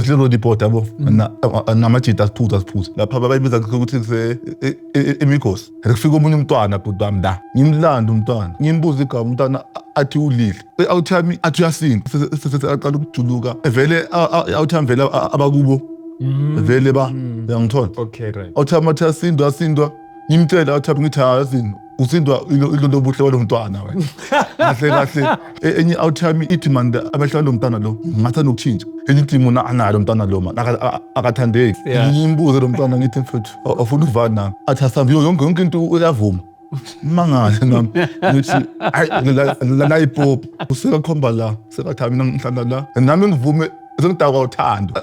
Lesilo report yabo namajita asiphuza lapha bayibiza ukuthi emikhosi kufika omunye umntwana bhuti wami la ngimlanda umntwana ngimbuza igama umntwana athi ulile awuthami athi uyasinda sesaqala ukujuluka vele awuthami vele abakubo vele ba ngiyangithola okay right awuthami athi asindwa ngimtshela awuthami ngithi ayasindwa usindwa ilo buhle walomntwana wena kahle enye awuthami ithi man abehla lo mntwana lo ngathanda ukutshintsha enye ithi mina analo mntwana lo man akathandeki ngimbuze lo mntwana ngithi mfethu afuna ukuvana nami athi asambi yonke into uyavuma mangale nami ngithi la ipop usekakhomba la sekathami ngihlala la nami ngivume sengidakwa uthando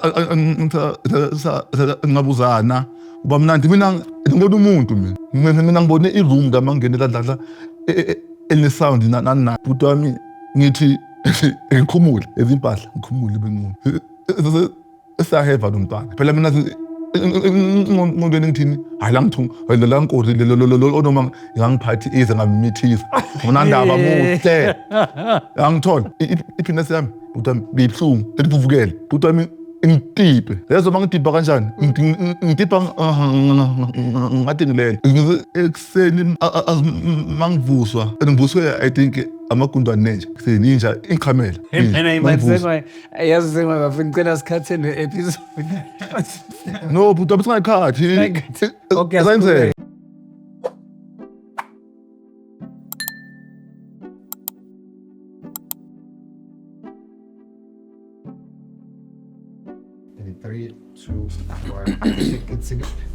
ngabuzana uba mnandi mina ngibona umuntu mina ngibone iroom ngama ngenela dlala enesound nana bhuti wami ngithi ngikhumule ezimpahla ngikhumule benqondo esaheva lo mntwana phela mina ngongene ngithini hayi la ngithunga la nkori lo noma ngangiphathi ize ngamithisa ngona ndaba muhle angithola iphinesi yami bhuti wami beyibhlungu elivuvukele bhuti wami ngitipe lezo mangitipa kanjani ngitipa ngathi ngilele ekseni mangivuswa ngivuswe I think amagundwane nenja seninja inchamela mina imatsengwa yazi sengwa bafika sikhatheni episode no but abusingakhathi okay asayenzeka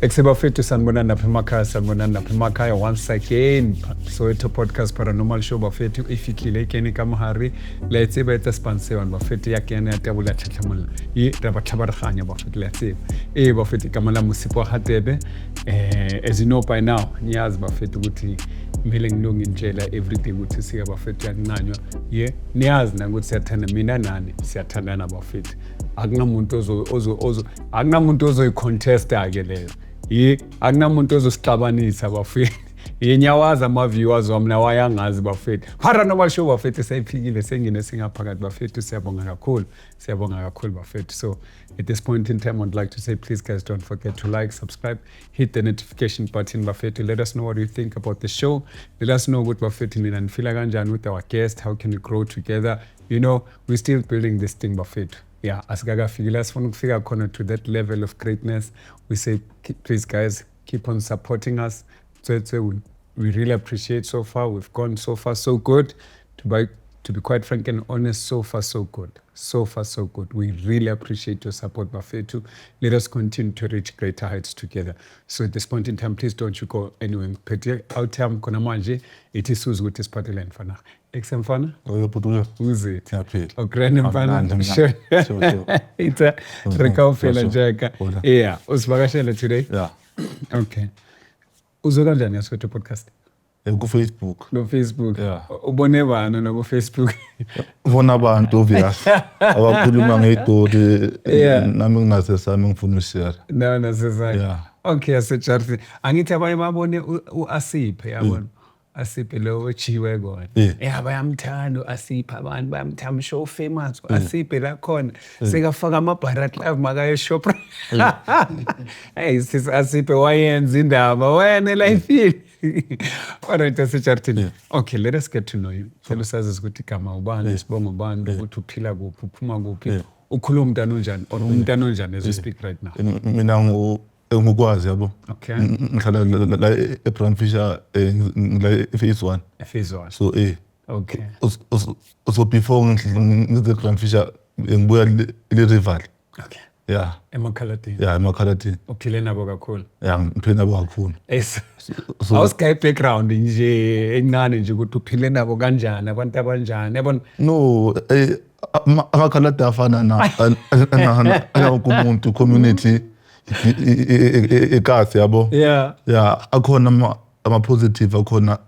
Eksebafethu sanibonani lapha emakhaya once again Soweto Podcast Paranormal Show bafethu ifihlile ekene ka mohari la tseba etsa sponsor bafethu ya kene ya tabula tlhatlhamalla e taba tlhabaraganya bafethu la tseba bafethu ka mala musipo hatebe as you know by now niyazi bafethu ukuthi mele ngilungi njela everything ukuthi sika bafethu yakunanywa niyazi na ukuthi siyathanda mina nani siyathandana bafethu akunamuntu ozoyicontesta ake leyo akunamuntu ozosixabanisa bafethu nyawaza ama-viewers wami nawo ayangazi bafethu Paranormal Show bafethu seyiphikile sengine singaphakathi bafethu siyabonga kakhulu bafethu. So at this point in time I'd like to say please guys don't forget to like, subscribe, hit the notification button bafethu. Let us know what you think about the show. Let us know what bafethu nina nifila kanjani with our guest. How can we grow together? You know, we're still building this thing bafethu. Yeah, asigagafikile asifuna ukufika khona to that level of greatness. We say please guys keep on supporting us. So we really appreciate so far. We've gone so far so good. To be quite frank and honest, so far so good. So far so good. We really appreciate your support bafethu. Let us continue to reach greater heights together. So at this point in time, please don't you go anywhere. Phethe awuthami khona manje ithi suzu ukuthi siphathele mfana. Eksemfana? Oyophuthula. Uzithi. Yaphela. Ogrand mfana. Sure. Itha rekawufela njeka. Yeah, usivakashele today? Yeah. Okay. Uzwe kanjani yaSoweto Podcast? Ku-Facebook. No Facebook. Yeah. Ubone bani no Facebook? Ubona abantu obvious. Abakhuluma ngedori nami nginasesami ngifuna ushare. No necessary. Yeah. Okay, aseCharles. Angithi abaye babone uAsiphe yabona. Asiphe lo ochiwe kona. Bayamthanda uAsiphe abantu bayamthanda show famous uAsiphe la khona. Sekafaka amabharat live makaye shop. Hey sis Asiphe wayenza indaba wena life. Alright aseCharles. Okay, let us get to know you. Selo sazi ukuthi igama ubani, sibonga ubani, ukuthi uphila kuphi, uphuma kuphi, ukhuluma umntana onjani or umntana onjani as we speak right now. Mina ngikwazi yabo. Okay. Ngihlala la eBrandfisher ngila phase 1. Phase 1. So okay. So before ngize Brandfisher ngibuya le rival. Okay. Yeah. Emakhalatini. Yeah, emakhalatini. Uphile nabo kakhulu. Yeah, ngiphile nabo kakhulu. So awusikayi background nje encane nje ukuthi uphile nabo kanjani abantu abanjani yabona. No, amakhalata afana na umuntu community ekasi yabo. Yeah, akhona ama positive akhona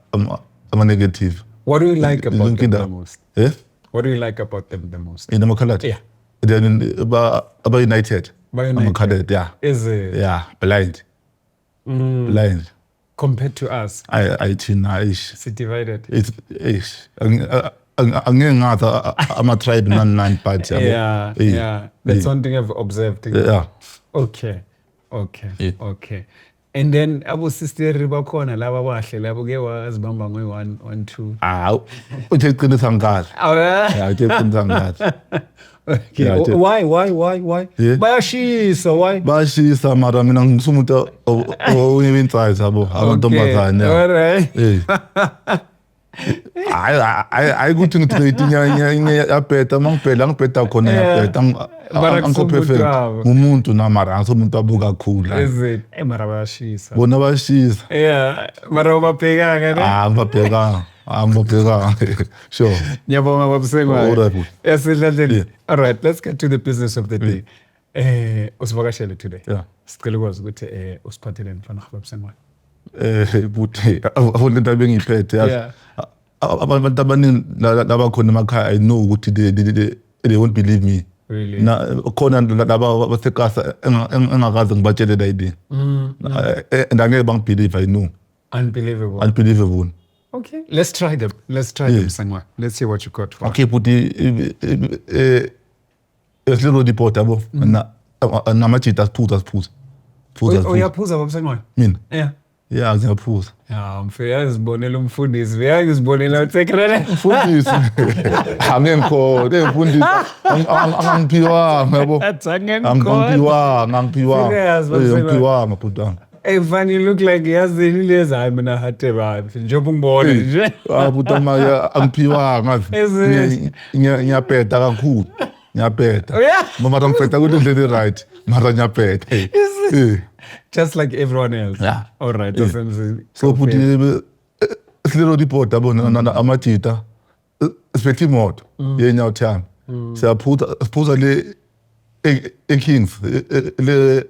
ama negative. What do you like about them the most? What do you like about them the most? In amakhalata? Yeah. Then about United. Amakhalata, yeah. Is it? Yeah, blind. Blind. Compared to us? I think It's divided. It's angeke ngathi ama-tribe nani but yeah. That's one thing I've observed. Yeah. Okay. Yeah. Okay. And then abosisteri bakhona laba bahle labo ke wazibamba ngoyi 1 2. Uthe iqinisa ngikahle. Yeah, uthe iqinisa ngikahle. Okay. Yeah, Why? Yeah. Bayashisa, why? Bashisa mara mina ngisumuntu oyinsize yabo amantombazane. All right. Hayi ukuthi ngithi inyanya yapeta mangibhela ngibheda khona yapeta angikho perfect umuntu namara asomuntu abuka kakhulu Is it? Mara bayashisa. bona bashisa Yeah. Mara ubabhekanga ne? ngibabheka sure Ngiyabonga babusengwa. Alright. Yasidlaleni. Yeah. All right, let's get to the business of the day. Usivakashele today. Yeah. Sicela ukwazi ukuthi usiphatheleni mfana babusengwa. buthi awona into ebengiphethe yazi Yeah. abantu abaningi labakhona emakhaya I know ukuthi they won't believe me. Really? Na khona laba basekasa engakaze ngibatshele la idea. And angeke bangibelieve I know. Unbelievable. Okay, let's try them. Let's try them, Sangwa. Let's see what you got for. Okay, buthi esilero report yabo na namachita siphuza. Uyaphuza babusengwa? Mina. Yeah. Yeah, ngiyaphuza. Yeah, ngizibonela umfundisi. Ngizibonela uTsekhrele. Mfundisi. Angengikho, mfundisi. Angiphiwa yabo. Angiphiwa. Serious, Angiphiwa mabhutana. Hey, Van, you look like yazini leza hayi mina hathe bathi. Njengoba ngibone nje. Bhutana angiphiwa ngazi. Ngiyapeta kakhulu. Ngiyapeta. Mama ngipeta kulendlela right. Mara ngiyapeta. Just like everyone else. Yeah. All right. So buthi esilero report yabo amajita especially imoto yenyawo thami. Siyaphuza le eKings le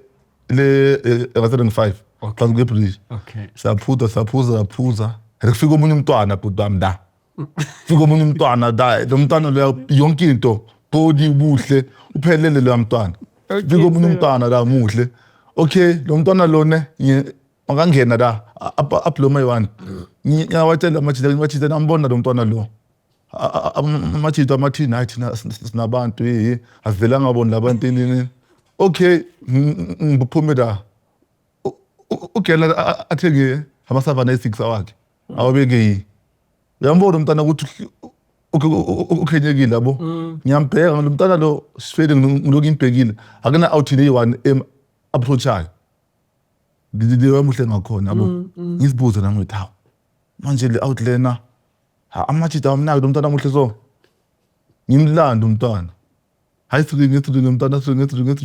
5 phansi kwebridge. Okay. Saphuza kufika omunye umntwana bhutami da. Fika omunye umntwana da lo mntwana lo yonke into body buhle uphelele lo mntwana. Fika omunye umntwana la muhle. Okay, lo mntwana lone angangena la aploma yi1. Ngiyawatshela amajita nambona lo mntwana lo. Amajita amathi nathi sinabantu asivela ngabona labantu inini. Okay, ngiphumela ugela athenge amasavana e6 awakhe awabeke uyambona umntana ukuthi ukhenyekile yabo ngiyambheka lo mntana lo sifele ngiloku ngibhekile akena outhini yi1 approachayo ndileyo muhle ngakhona yabo ngizibuza nami ngithi hawo manje le outliner amajita amnaki lo mntana muhle so ngimlanda umntwana hayi ngithuke umntana ngithuke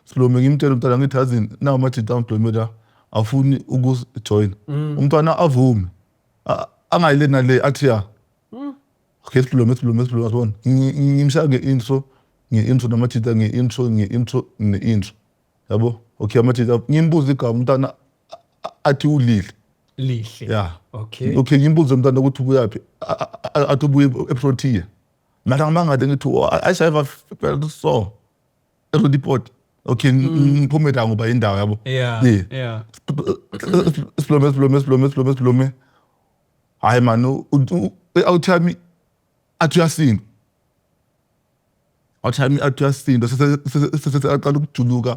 silome ngimtshela umntana ngithi yazini nawo amajita amdlome la afuni ukujoin umntwana avume angayile nale athi ya okay silome asibona ngimshaya nge-intro namajita nge-intro yabo okay amajita ngimbuza igama umntana athi ulile yeah Okay. Okay ngimbuza umntana ukuthi ubuyaphi athi ubuye eProtea mara ngimangade ngithi ayishayiva so report okay ngiphumela ngoba indawo yabo Yeah. Siplome hayi man awuthami athi uyasinda sesaqala ukujuluka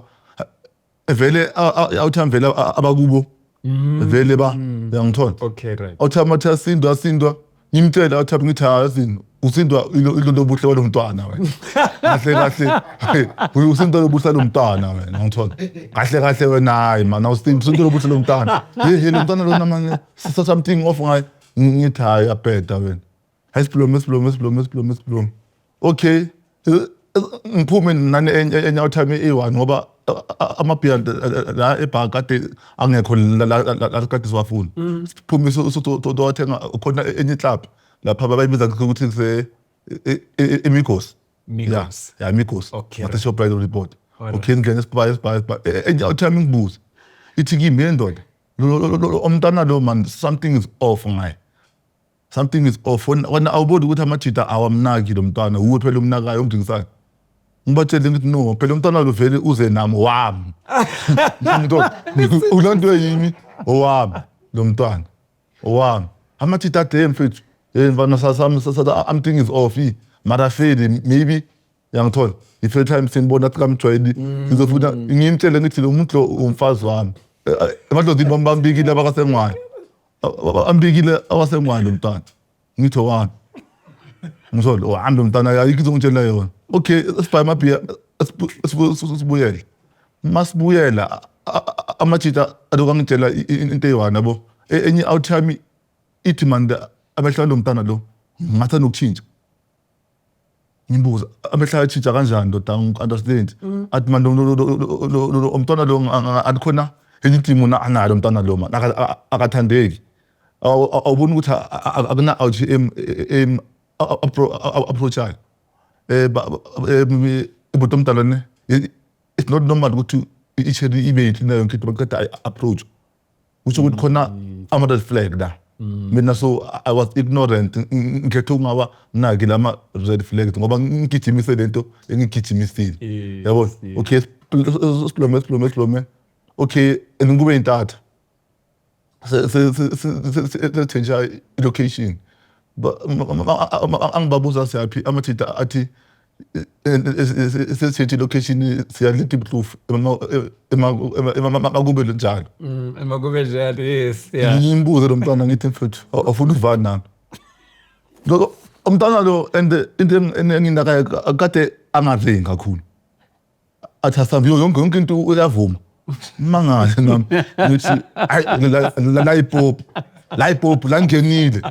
vele awuthami vele abakubo vele ngiyangithola Okay, right. awuthami asindwa ngimtshela awuthami ngithi yazini usindwa ilo buhle walomntwana wena kahle usindwa lobuhle lomntwana wena ngithola kahle wena hayi man usindwa lobuhle lomntwana hey lomntwana lona man something off ngayi ngithi hayi apeta wena hayi siplome okay ngiphume nani enyathami e1 ngoba amabhiya la ebhanga kade angekho la kade siwafuna siphume sothathenga khona enye club lapha bayibiza ukuthi kuse Migos. Yeah, Migos. Okay. What is your pride report? Okay, ngene sibaye. Enyathami ngibuza. Ithi kimi yendoda. Umntana lo man something is off ngaye. Something is off. Wena awuboni ukuthi amajita awamnaki lo mntwana uwe phela umnakayo umdingisayo. Ngibatshela ngithi no phela umntwana lo vele uze nami wami. Ulanto yimi owami lo mntwana. Owami. Amajita ade mfethu Mfana I'm thinking is off mara fade maybe yangithola i-first time senibona ukuthi kamjwayeli ngizofuna ngimtshele ngithi lo muntu lo umfazi wami emadlozini bambikile abakasengwane ambikile abasengwane umntana ngithi wani ngizolo uhambe umntana ayikho izongitshela yona okay sibhaye mabhiya sibuyele masibuyela amajita adokangitshela into eyiwana yabo enye outime ithi manje abehlala lo mntana lo ngathanda ukutshintsha ngimbuza abehlala atshintsha kanjani ndoda understand athi manje umntwana lo adikhona enye idimo analo umntwana lo man akathandeki awubona ukuthi akuna out approach but umntana ne it's not normal ukuthi i-cherry ibe nayo yonke into bakade approach kusho ukuthi khona ama-red flag la mina so I was ignorant ngikhethe ukungaba naki lama red flags ngoba ngigijimise lento engigijimisile yabo okay siplome okay ngikube intatha se change location angibabuza siyaphi amathita athi se location siyalithi ibhlufu emakube njalo emakube njalo yes yeah ngimbuze lo mntwana ngithi mfethu afuna ukuvana nami lokho umntwana lo and into enginaka akade angazengi kakhulu athi asambi yonke into uyavuma mangale nami ngithi la ipop la ngenile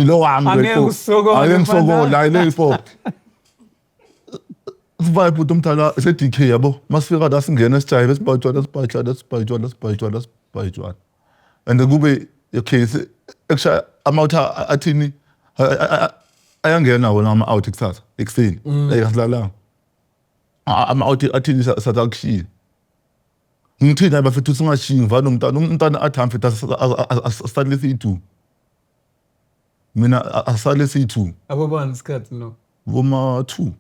lo wami angeke ngisokola ile ipop vibe uMthala se-DK yabo masifika la singena esijayive sibhayijwana and kube okay ekusha ama-out athini ayangena wona ama-out kusasa ekuseni ayasilalanga ama-out athini sathi akushiye ngithini hayi bafethu singashiyi ngivana umntana athi hambe fethu asale siyi-2 mina asale siyi-2 abobani isikhathi no boma-2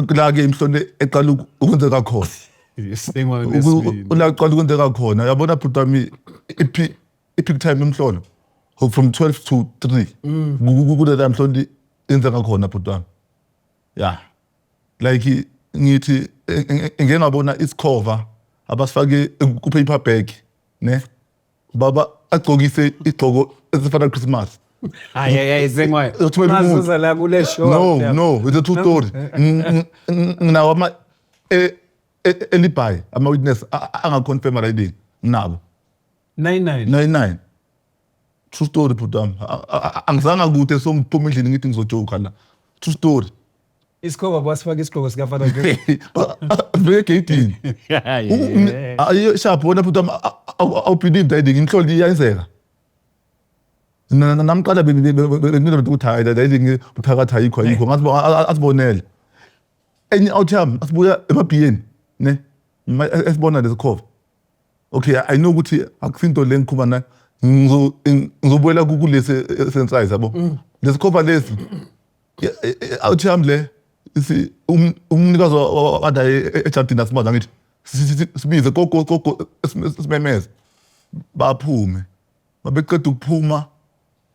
kulake imhlonto eqala ukwenzeka khona la qala ukwenzeka khona yabona bhuti wami i-peak time imhlolo from 12 to 3 kule mhlonto enzeka khona bhuti wami ya like ngithi ngeke ngabona isikhova abasifake ku-paper bag ne baba agcokise igcoko esifana Christmas hayi zengwayo mazuza la kule show no it's a true story nginawo ama elibayi ama-witness angaconfirma riding nginabo 99 true story bhuti wami angizange kude so ngiphuma endlini ngithi ngizojoka la true story isikhoba basifaka isigqoko sikafana nje veke egeyidini ayo sharp wona bhuti wami awubelieve riding inhloli iyayenzeka namqala benginento ukuthi hayi riding buthakathi ayikho ngathi asibonele enye outcome asibuya emabhiyeni ne esibona lesikhova okay I know ukuthi akusinto le ngikhuma nayo ngizobuyela kulesi sensize yabo lesikhova lesi outcome le umnikazi wada ejardini asimaza ngithi sibize gogo simemeze baphume babeqeda ukuphuma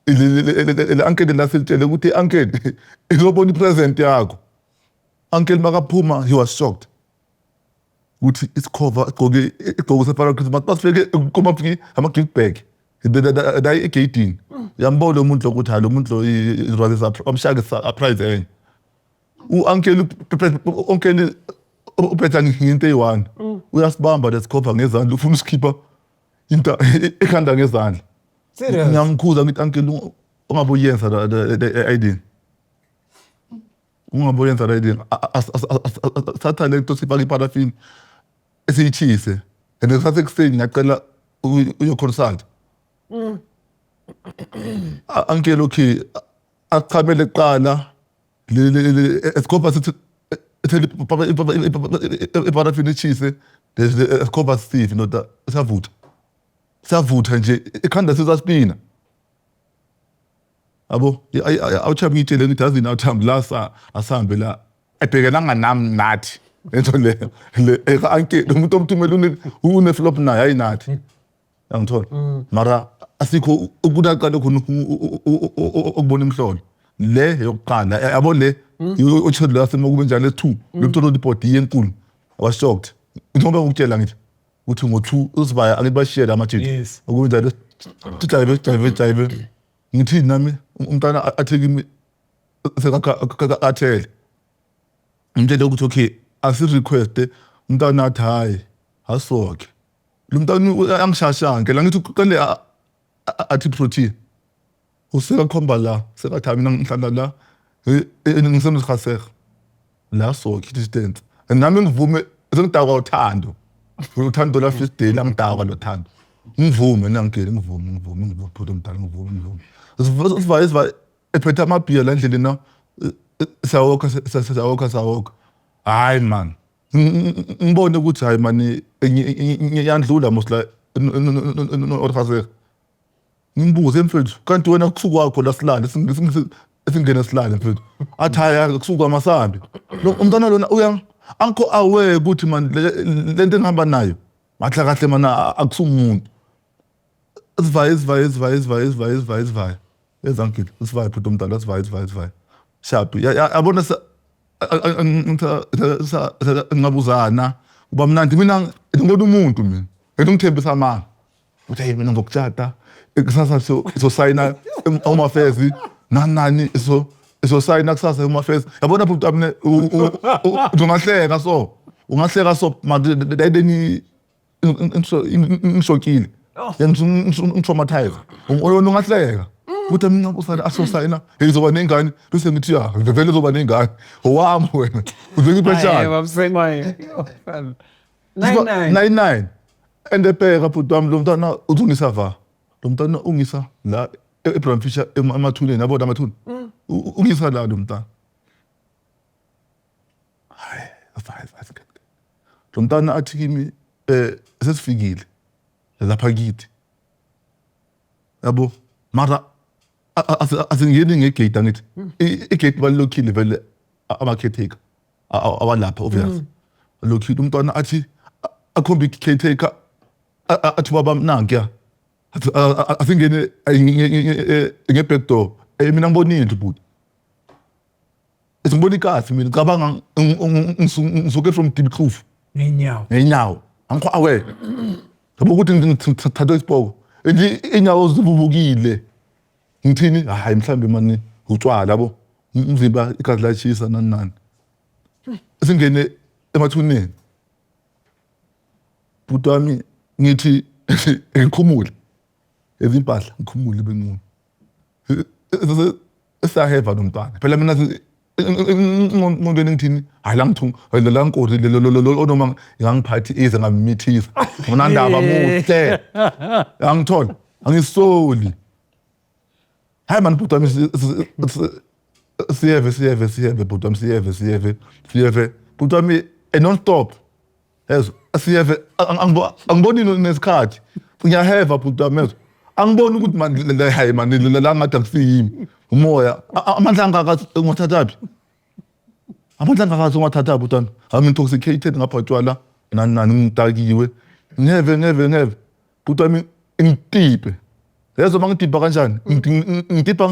le uncle laselitshele ukuthi uncle izobona ipresent yakho uncle makaphuma he was shocked ukuthi isikhova igqoko sefana Christmas basifike kumafiki ama-gift bag la egeyidini yambona lo muntu lokuthi hayi lo muntu lo izrazisa amshake surprise enye u-uncle uphetha ngento eyi-1 uyasibamba lesikhova ngezandla ufuna usikhipha into ekhanda ngezandla ngiyamkhuza ngithi uncle ungabuyenza le-ID ungabuyenza le-ID satha le nto sifake iparafini esiyitshise and sasekuseni ngiyacela uyoconsult uncle okay achamele kuqala esikhova sithi iparafini itshise esikhova sithi ndoda savutha nje ikhanda sisasipina abo awuthamba ngitshele ngithi azini awuthamba la asambe la ebhekelanga nami nathi lento le anke umuntu omthumela une flop naye ayinathi angithola mara asikho ukudaqala khona ukubona imhlolo le yokuqala yabo le otsho la semakube njalo le2 lokuthola report yenkulu was shocked ngoba ukutshela ngithi uthi ngo2 usibaya ake bashare amajini ukube njalo jive ngithi nami umntana athi kimi sekakathele ngitshela ukuthi okay asi request umntana athi hayi asoke lo mntana angishashanke la ngithi uqale athi protein usekakhomba la sekathi mina ngihlala la ngisemkhaseka la soke distance nami ngivume sengidakwa uthando la first day la ngidakwa lo thando ngivume nangigele ngivume phutha umntana ngivume siva ephetha amabhiya la endleleni sawokha hayi man ngibone ukuthi hayi man ngiyandlula mosla okhaseka ngimbuze mfethu kanti wena kusuku wakho la silale singena silale mfethu athi hayi kusuku amasambi lo umntana lona angikho aware ukuthi man lento engihamba nayo mahle kahle mana akusumuntu isivaye ezankile isivaye phutha umntana isivaye sharp yabona ngabuzana kuba mnandi mina ngibona umuntu mina ngithembisa amanga uthi hey mina ngokutshata kusasa so sign Home Affairs nani so sign kusasa Home Affairs yabona phutha mina ungahleka so madeni ngishokile ngithraumatized ungahleka uthi mina usana asosayina ngizoba nengane bese ngithi vele uzoba nengane owami wena uzengiphetshana babusengwaye 99 endepeka phutha lo mntana uthungisa va lo mntana ungisa la eBram Fisher emathuneni yabona amathuni ungisa la lo mntana hayi afase lo mntana athi kimi sesifikile lapha kithi yabo mara asingeni ngegate angithi igate balokile vele ama-caretaker awalapha obvious lokile umntwana athi akhomba i-caretaker athi baba nankuya asingene nge-back door mina ngibonile bhuti ngibona ikasi mina cabanga ngisuke from Diepkloof ngenyawo angikho aware yabo ukuthi ngithatha isibhoko nje inyawo zivuvukile ngithini hayi mhlambe manje utshwala yabo umzimba igazi lachisa nani singene emathuneni bhuti wami ngithi ngikhumule ezimpahla ngikhumule benqunu esaheva nomntwana phela mina ngondweni ngithini hayi la ngithunga la nkori lo noma ngangiphathi ize ngamithisa ngona ndaba muhle angithola angisoli hayi man bhuti wami siyeve bhuti wami siyeve bhuti wami non stop yezo siyeve angiboni nesikhathi ngiyaheva bhuti wami yezo angiboni ukuthi man hayi man la ngathi akusiyimi umoya amandla ngakathathaphi amandla ngakathathaphi bhuti wami I'm intoxicated ngaphatshwala nani ngitakiwe never bhuti wami ngitipe yezo mangitipa kanjani ngitipa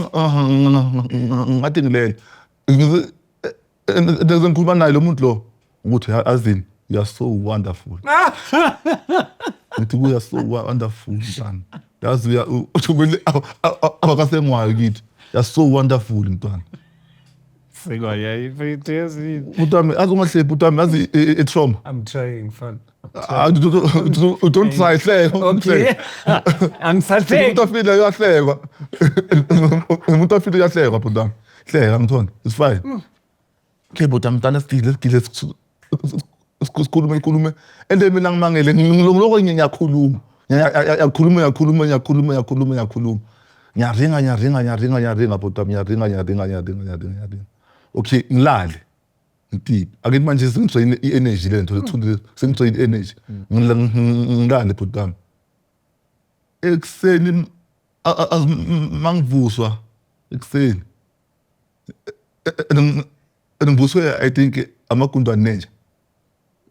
ngathi ngilele ngizokhuluma naye lo muntu lo ukuthi azini you are so wonderful ngithi you are so wonderful mntwana yazi uthumele abakasengwayo kithi you are so wonderful mntwana Segwaye ifethu yazini bhuti wami azingahle bhuti wami azi trauma I'm trying fun don't try hleka angisahleki umuntu afile uyahlekwa umuntu afile uyahlekwa bhuti wami hleka ngithona it's fine ke bhuti wami mntana sidile sikhulume ende mina ngimangele ngiloko ngiyakhuluma ngiyaringa bhuti wami ngiyaringa okay ngilale ngitipe akithi manje sengithola i-energy lento lethundile sengithola i-energy ngilale bhuti wami ekuseni mangivuswa ekuseni ngivuswe I think amagundwane nenja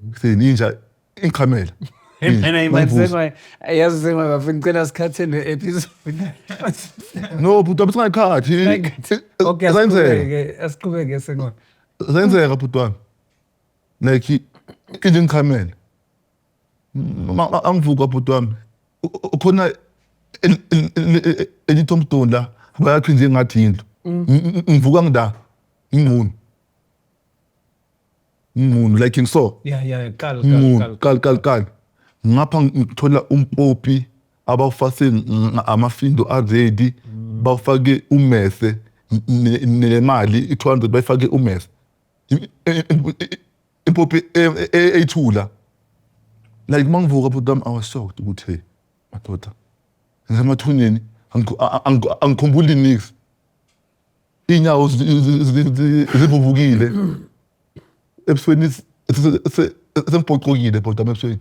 ekuseni inja ingikhamela Mina imanzekwa yazi sema bafika ngicela sikhatheni episode. No, bhuti wami singayikhathi. Okay, Zenzeka. asiqhubeke sengona. Zenzeka bhuti wami. Like inje ngikhamele. Angivuka bhuti wami. Khona elithomdonla bayakho nje ngathi indlu. Ngivuka ngida. Ingqunu like ngiso. Yeah, Kal. Ngapha ngithola umpopi abawufase amafindo already bawufake umese nemali i200 bayifake umese. Impopi eyithula. Like mangivuka bhuti wami I was shocked ukuthi hey madoda. Ngisemathuneni angikhumbuli nix. Inyawo zivuvukile. Ebusweni sengiphoqokile bhuti wami ebusweni.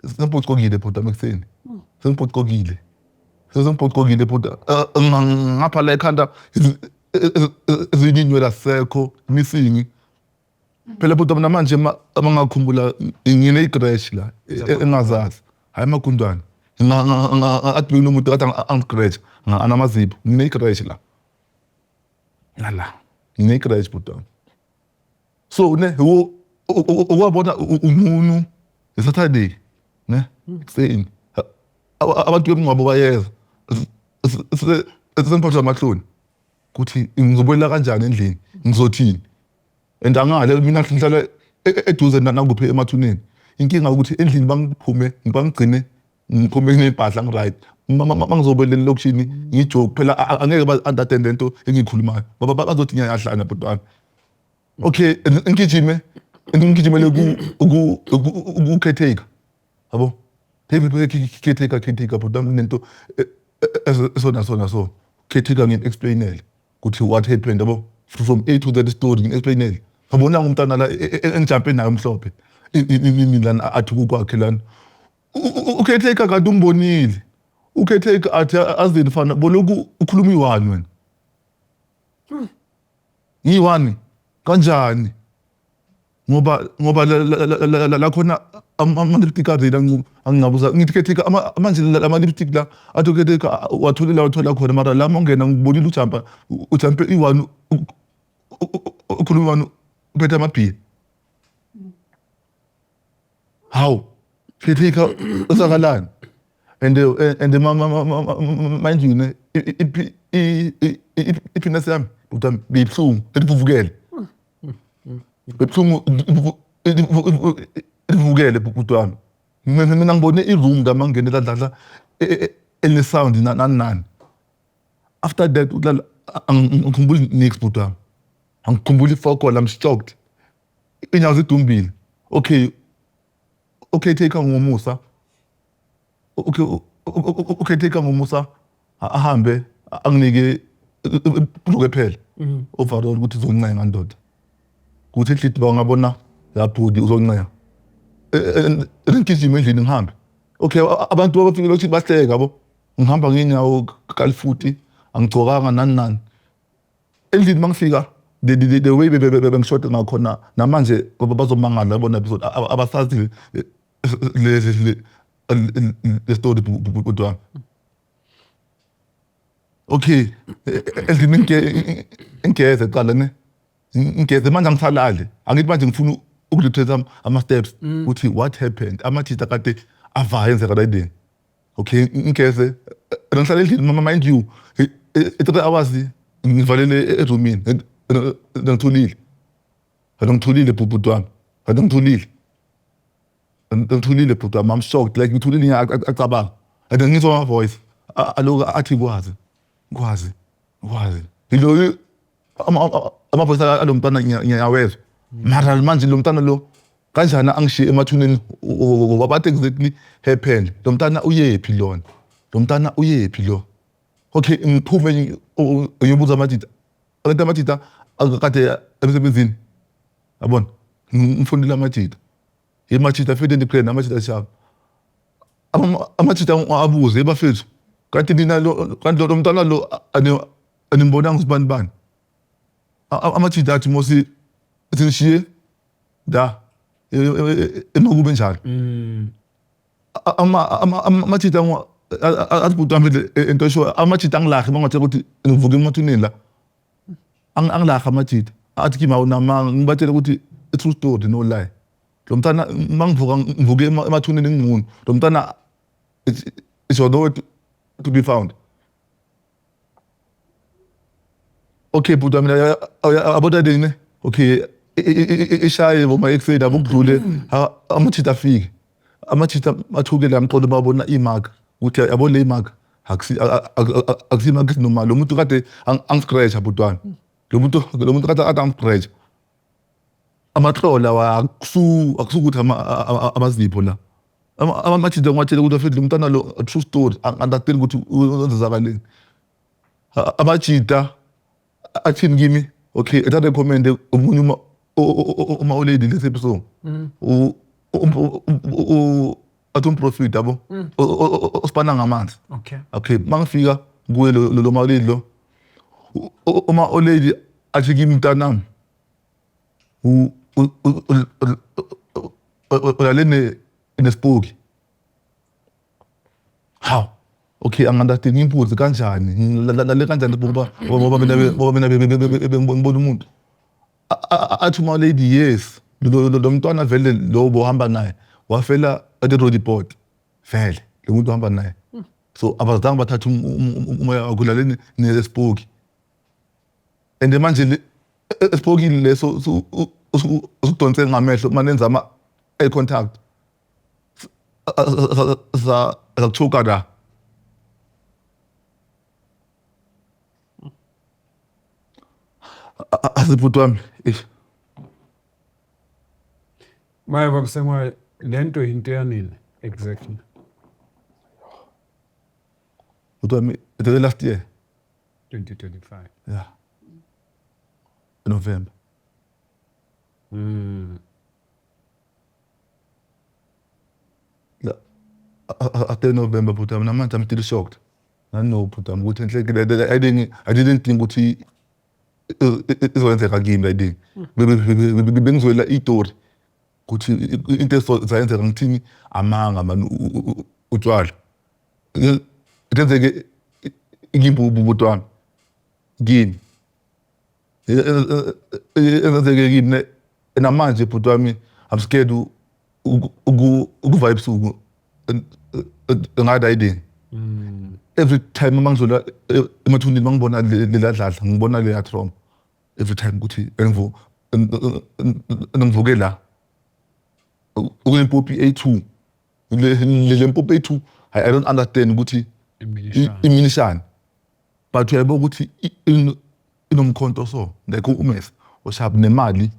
Sengiphoqokile bhuti wami ekuseni. Sengiphoqokile bhuti. Ngapha la ekhanda izinyinywe lasekho missing. Phela bhuti wami namanje amangakhumbula ngine igresh la engazazi. Hayi makundwana. Athi umuntu athi angigresh anamazipho. Ngine igresh la. Ngala. Ngine igresh bhuti wami. So ne uwabona umuntu Saturday ne saying abantu bemngcwabo bayeza semphatha amahloni ukuthi ngizobuyela kanjani endlini ngizothini and angale mina ngihlala eduze nakuphi emathuneni inkinga ukuthi endlini bangiphume ngibangigcine ngiphume nempahla ngiright mangizobuyela lokishini ngijoke phela angeke ba understand into engikhulumayo bazothi ngiyahlana bhuti wami. Okay, ngigijimele ku caretaker. Yabo? Caretaker bhuti wami nento sona so. Caretaker ngin-explainele ukuthi what happened yabo from A to Z story ngin-explainele. Ngabona ngumntana la engijampe naye umhlophe. Ini lana athi kwakhe lana. Caretaker kanti umbonile. Caretaker athi azini fana boloku ukhuluma iwani wena. Ngiwani kanjani ngoba la khona ama-lipstick azela angingabuza ngithi caretaker manje ama-lipstick la athi caretaker wathola khona mara la mangena ngibonile ujampe iwani ukhuluma iwani uphethe amabhiya. How caretaker usakalani and mind you ne iphinesi yami bhuti beyibhlungu elivuvukele. Bebhlungu elivukele bhuti wami. Mina ngibone iroom ngamangena la ene sound nani. After that uhlala angikhumbuli next bhuti wami. Angikhumbuli ifokol I'm shocked. Inyawo zidumbile. Okay take ngomusa. Okay take ngomusa ahambe anginike ibhuluke phela. Overall ukuthi uzoncenga ngandoda. Kuthi hlithi bangabona lapho uzoncenga. Ngigijima endlini ngihambe. Okay abantu abafike lokuthi bahleka yabo. Ngihamba ngenyawo kalifuthi angigcokanga nani. Endlini mangifika the way bengishota ngakhona namanje bazomangala yabona episode abasazi le story bhuti wami. Okay endlini ngigeze qala ne ngigeze manje angisalali angithi manje ngifuna ukudlutha ama steps ukuthi what happened amathitha kade ava yenzeka la endlini. Okay ngigeze ngihlala endlini mama mind you 3 hours ngivalele eroomini ngithulile bhuti wami ngithulile bhuti wami I'm shocked like ngithulile acabanga and ngizwa ama voice aloku athi kwazi lo ama voice alomntana ngiyawezwa mara manje lo mntana lo kanjani angishiye emathuneni what exactly happened lo mntana uyephi lona lo. Okay ngiphume ngiyobuza amathitha akade emsebenzini yabona ngifundile amathitha fede ndiphela amathitha shaba amathitha abuze bafethu kanti nina kanti lo mntana lo animbonanga usibani amathitha athi mosi sinishiye da emakube njalo amachita atibutambile into esho amachita angilakhe mangathi ukuthi ngivuka emathuneni la angilakhe amachita athi kimi awunamanga ngibatshela ukuthi a true story no lie lo mntana mangivuke emathuneni ngingunu lo mntana is nowhere to be found. Okay buta mina abodadeni okay ishaye boma ekuseni abukudlule amachita afike amachita athuke la mqondo babona imark ukuthi yabo le imark akusimark normal lo muntu kade angiscratcha butwana lo muntu kade angiscratcha amatlola wa akusukuthi amazipho la amachita ngwatshela ukuthi afethu lo mntana lo true story angateli ukuthi uzenzakaleni amachita athini kimi okay eta recommend umunye uma oledi lesi episode athi umprofit yabo osipana ngamanzi okay mangifika kuye lo mawuledi lo uma oledi athi kimi mntanami ulalene inespoki how okay angandathi ngimpuze kanjani lale kanjani ngoba mina bengibona umuntu athi uma lady yes lo mntwana vele lo bohamba naye wafela at the road port vele lo muntu ohamba naye so abazange bathatha umoya akulaleni nespoki and manje espoki leso usudonse ngamehlo manenza ama eye contact za akuthuka la asibhuti wami Maya babusengwa lento into yanini exactly bhuti wami the last year 2025 yeah November after November bhuti wami namanje I'm still shocked no bhuti wami ukuthi enhlekile I didn't think ukuthi izowenzeka kimi like bengizwela istory ukuthi into ezayenzeka ngithini amanga man utshwala itenzeke ngibhuti wami kimi ezenzeke kimi namanje bhuti wami I'm scared ukuva ebusuku ngadayidini every time mangizula emathuneni mangibona leladlala ngibona le atrauma every time ukuthi ngivuke la ulempopi A2 le mpopi A2 I don't understand ukuthi iminishana but uyabo ukuthi inomkhonto so like umesa oshap nemali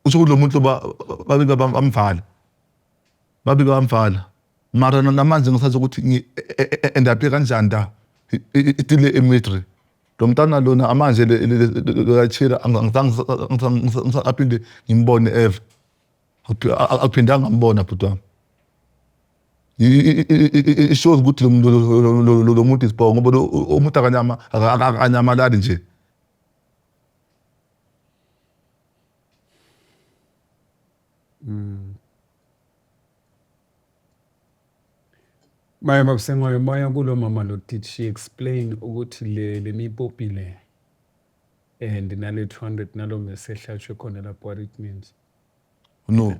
usho lo muntu babika bamvala mara namanje ngisathi ukuthi endaphe kanjani da itile emetri lo mntana lona amanje lechira angizange aphinde ngimbone ever akuphindanga ngambona bhuti wami it shows ukuthi lo muntu isibongo ngoba umuntu akanyamalali nje Maya babusengwa maya kulo mama lo did she explain ukuthi le mipopi le and nale 200 nalo mesehlatshwe khona lapho what it means no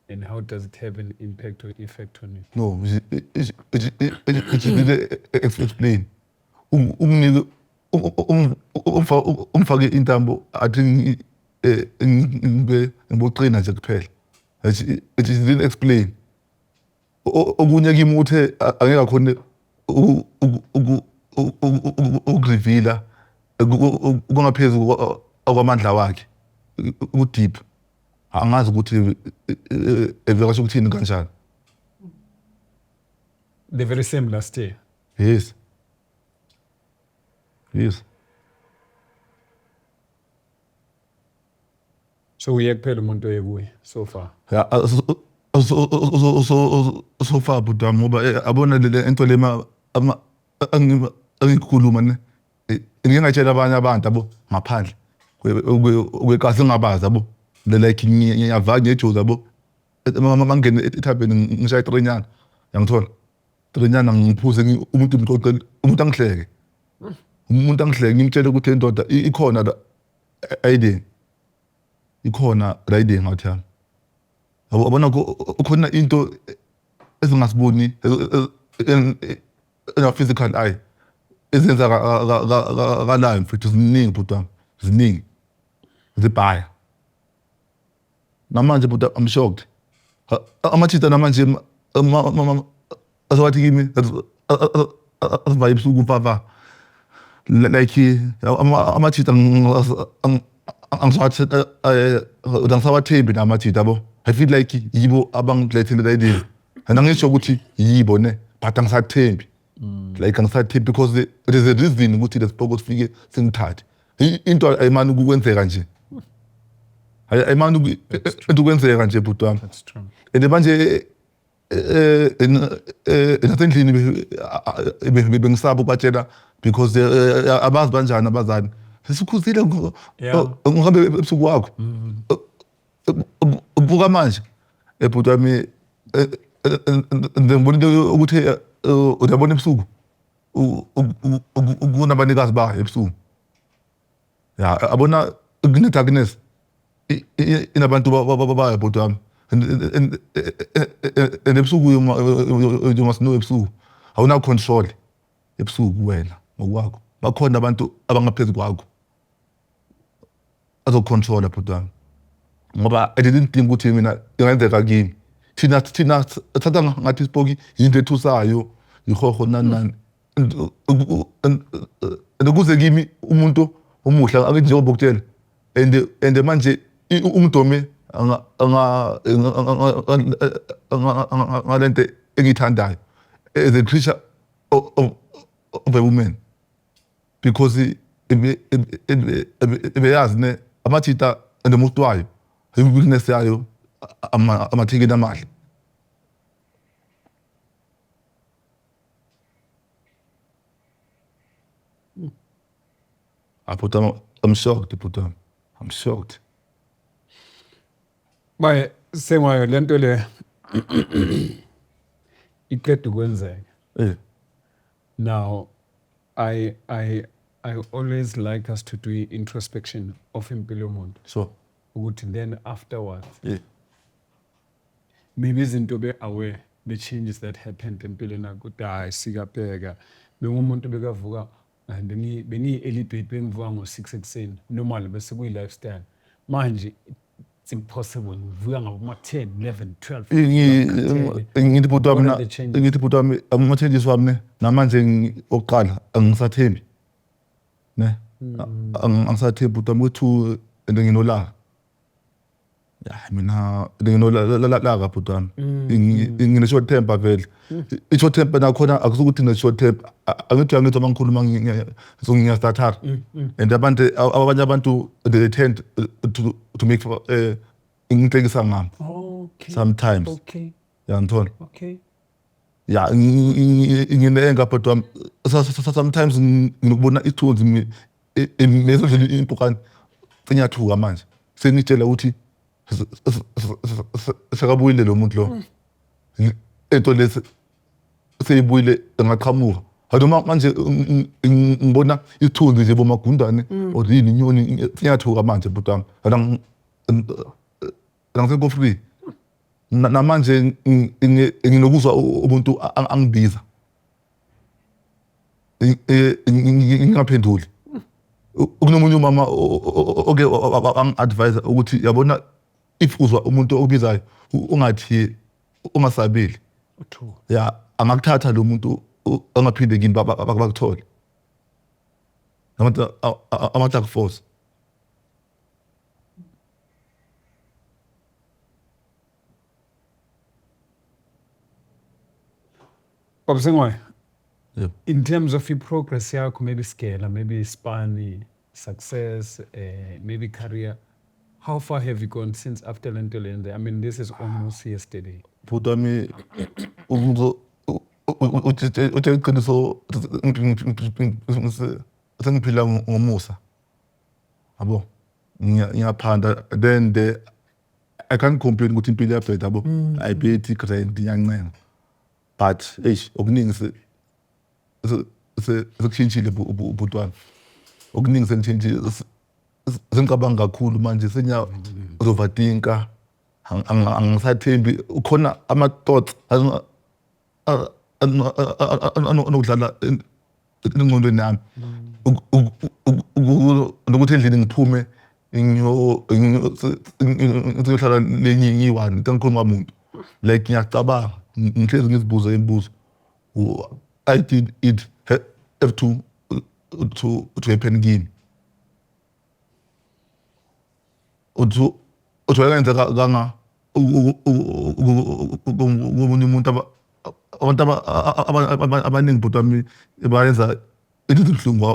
and how does it have an impact or effect on you no it didn't explain umnike umfake intambo athi ngiboqina nje kuphela it didn't explain okunye kimi uthe angeke khona ukureveala kungaphezulu kwamandla wakhe udeep angazi ukuthi evela ukuthini kanjani the very same last year yes so uye kuphela umuntu oyekuye so far so far bhuti wami ngoba abona le into lema angikhuluma ne ngingatshela abanye abantu abo ngaphandle kwekasi ngabazi abo like ngiyava ngejozi abo mangene ethabeni ngishaya itrinyana Yangithola. 3 nyana ngiphuze umuntu ngixoxele umuntu angihleke. Umuntu angihleke ngimtshele ukuthi indoda ikhona la ayidingi. Ikhona la ayidingi ngathi yami. Abona khona into ezingasiboni ena physical eye. Ezenza kalayo mfethu ziningi bhuti wami. Ziningi. Zibhaya. Namanje bhuti I'm shocked. Amathita namanje azawathi kimi asivaye ebusuku papa like amathita angisawathi angisawathembi namathita yabo. I feel like yibo abangilethele la idea. Anangisho ukuthi yibo ne but angisathembi. Like angisathembi because there is a reason ukuthi lesibhoko sifike singithathe. Into ayimani ukukwenzeka nje. Ayimani ukukwenzeka nje bhuti wami. That's true. And manje nasendlini bengisaba ukubatshela because abazi banjani abazali. Sesikhuzile ngihambe ebusuku wakho. Buka manje bhuti wami ngibonile ukuthi uyabona ebusuku kunabanikazi ba ebusuku. Ya abona kune-darkness inabantu baya bhuti wami. And ebusuku you must know ebusuku awuna control ebusuku wena ngokwakho. Bakhona abantu abangaphezulu kwakho azocontrola bhuti wami. Ngoba I didn't think ukuthi mina ingenzeka kimi. Thina thatha ngathi isipoki into ethusayo ihoho nani. Ukuze kimi umuntu omuhle ake njengoba ukutshela and manje umdome ngalento engithandayo as a creature of a woman because beyazi ne amathita nomuntu wayo weakness yayo amathingeni amahle. I'm shocked bhuti wami. I'm shocked. Baye sengwayo lento le iqeda ukwenzeka. Now I always like us to do introspection of impilo yomuntu. So Ukuthi then afterwards yeah. maybe izinto be aware the changes that happened empilweni yakho ukuthi hayi sikabheka bengumuntu bekavuka and bengi-early bird bengivuka ngo-6 ekuseni normal bese kuyi-lifestyle manje it's impossible ngivuka ngaboma-10 11 12 ngithi bhuti wami What are the changes? ngithi bhuti wami ama-changes wami namanje oqala angisathembi ne angisathembi bhuti wami wethu and nginolaka. Ya mina nginolaka bhuti wami. Ngine-short temper vele. I-short temper nakhona akusukuthi ne-short temper angithi uma ngikhuluma ngiyastathara. And abanye abantu they tend to make ngihlekisa ngami Okay. sometimes. Okay. Yangithola. Okay. Ya nginenga bhuti wami sometimes nginokubona ithunzi mesondleni impukane senyathuka manje sengitshela ukuthi sekabuyile lo muntu lo into lesi seyibuyile ngaqhamuka noma manje ngibona ithunzi nje bomagundane or yini inyoni senyathuka manje bhuti wami ngangise free namanje nginokuzwa umuntu angibiza ngingaphenduli. Kunomunye umama oke angi-advise ukuthi yabona if uzwa umuntu obizayo ungathi ungasabeli. True. Ya angakuthatha lo muntu angaphinde kini bakuthole. Ama-dark force. Baba Sengwayo, Yeah. in terms of your progress yakho, maybe scale, maybe span, success, maybe career, how far have you gone since after lento lende? I mean, this is almost yesterday. Bhuti wami umuntu uthe iqiniso sengiphila ngomusa. Yabo. Ngiyaphanda then I can't complain ukuthi impilo iyabheda yabo. Ayibhethi grand iyancenga. but okuningi sekushintshile ubutwana okuningi sengishintshile sengicabanga kakhulu manje overthinka angisathembi ukhona ama-thoughts anokudlala engqondweni yami nokuthi endlini ngiphume ngiyohlala lenye ngiyi-one ngikhuluma muntu like ngiyacabanga ngihlezi ngizibuza imibuzo I did it have to happen kimi uthi wayenzeka kanga komunye umuntu abantu abaningi but wami bayenza into ebuhlungu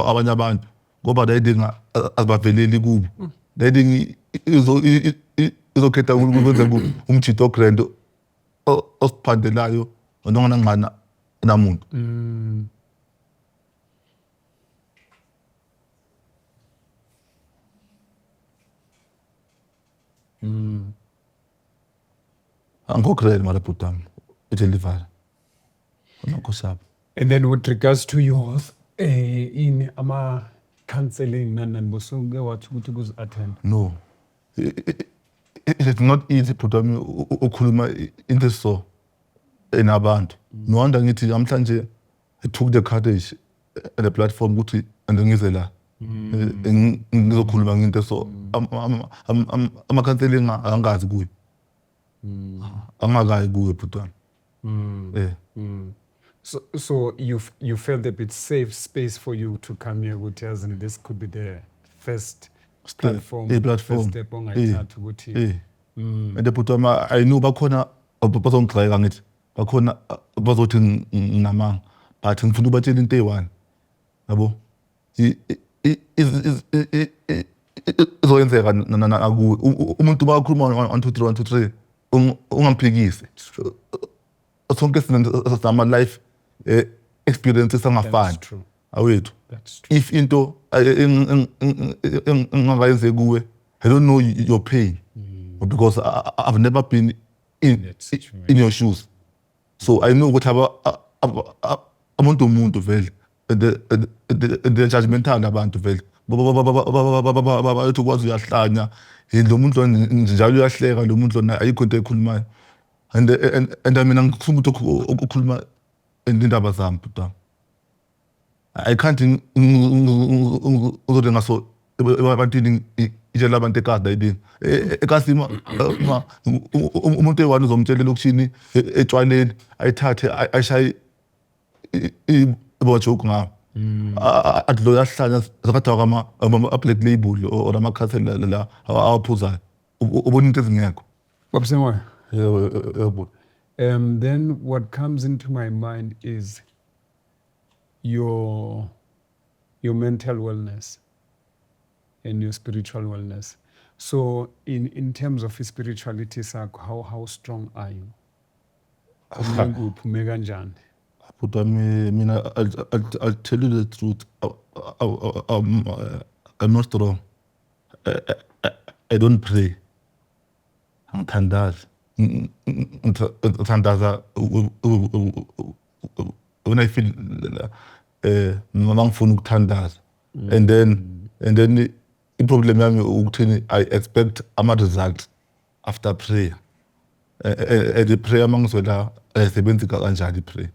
abanye abantu ngoba layidinga azibaveleli kubo layidinga izokhetha ukwenza umjito grand osiphandelayo nonganangana namuntu angikho-grand mara bhuti wami edelivara unankosabo. And then with regards to yours, in ama-counseling nani bosuke wathi ukuthi kuzi-attend? No, it's not easy bhuti wami ukhuluma into so enabantu. No wonder ngithi namhlanje I took the courage and the platform ukuthi ngize la ngizokhuluma ngento so ama-counseling angazi kuyo angakayi kuyo bhuti wami. So you felt a bit safe space for you to come here ukuthi yazi this could be the first platform, first step ongayithatha ukuthi and bhuti wami I know bakhona bazongigxeka ngithi bakhona bazothi nginamanga but ngifuna ubatshela into eyi-one yabo izoyenzeka nakuwe umuntu bakhuluma 1 2 3 ungamphikisi sonke sinama-life experiences angafani awethu if into engingakayenze kuwe I don't know your pain because I've never been in your shoes so I know ukuthi umuntu vele the judgmental abantu vele bathi ukwazi uyahlanya lo muntu njalo uyahleka lo muntu lona ayikho into ekhulumayo and mina ngifuna ukuthi ukukhuluma indaba zami bhuti I can't uzothi ngaso ebantwini itshela abantu ekade ayidini ekasima umuntu eyi-one uzomtshelela ukushini etshwaleni ayithathe ayishaye ibojoke ngawo athi lo yahlanya zakathiwa ama-black label or amakhathela la awaphuzayo ubona into ezingekho. Babsemwa. Yebo. Then what comes into my mind is your mental wellness and your spiritual wellness. So in terms of spirituality sakho, how strong are you? Uphume kanjani? But mina I'll tell you the truth. I'm not strong. I don't pray. Ngithandaza. Ngithandaza when I feel ngifuna ukuthandaza. And then i-problem yami ukuthini I expect ama-results after prayer. The prayer mangizwela ayisebenzi kanjani i-prayer.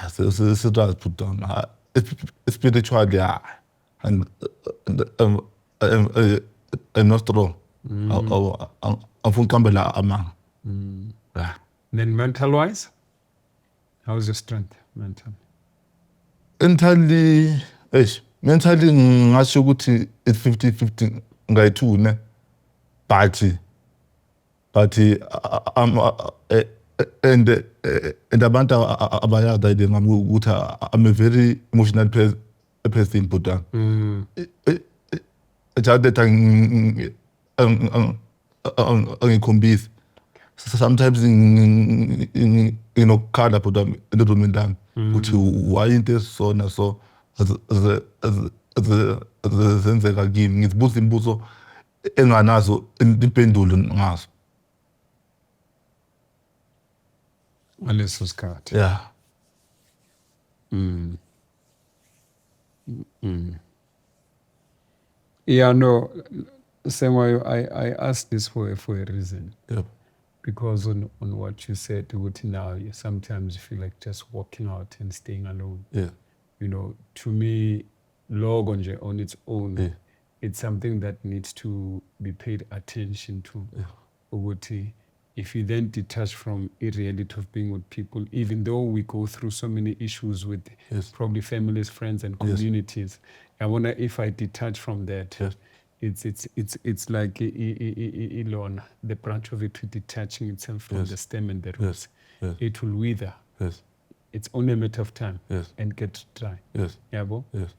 Serious put down. Spiritually, and I'm not strong. I'm from Kambela Amang. Then mental wise, how's your strength mentally? Mentally ngasho ukuthi it's 50-50 ngayi-2 ne but and abantu abayazi idea ngami ukuthi I'm a very emotional person but just that angikhombisi sometimes nginokukhala but endodweni yami ukuthi why into esona so zenzeka kimi ngizibuza imibuzo enganazo impendulo ngazo. ngaleso sikhathi. Yeah. Yeah, no, Sengwayo, I asked this for a reason. Yep. Because on what you said, now you sometimes feel like just walking out and staying alone. Yeah. You know, to me, log on its own, Yeah. it's something that needs to be paid attention to. Ukuthi, if you then detach from a reality of being with people, even though we go through so many issues with Yes. probably families, friends, and communities, I wonder if I detach from that. Yes. It's like Elon, the branch of it detaching itself from Yes. the stem and the roots. Yes. It will wither. Yes. It's only a matter of time Yes. and get dry. Yes. Yabo? Yes.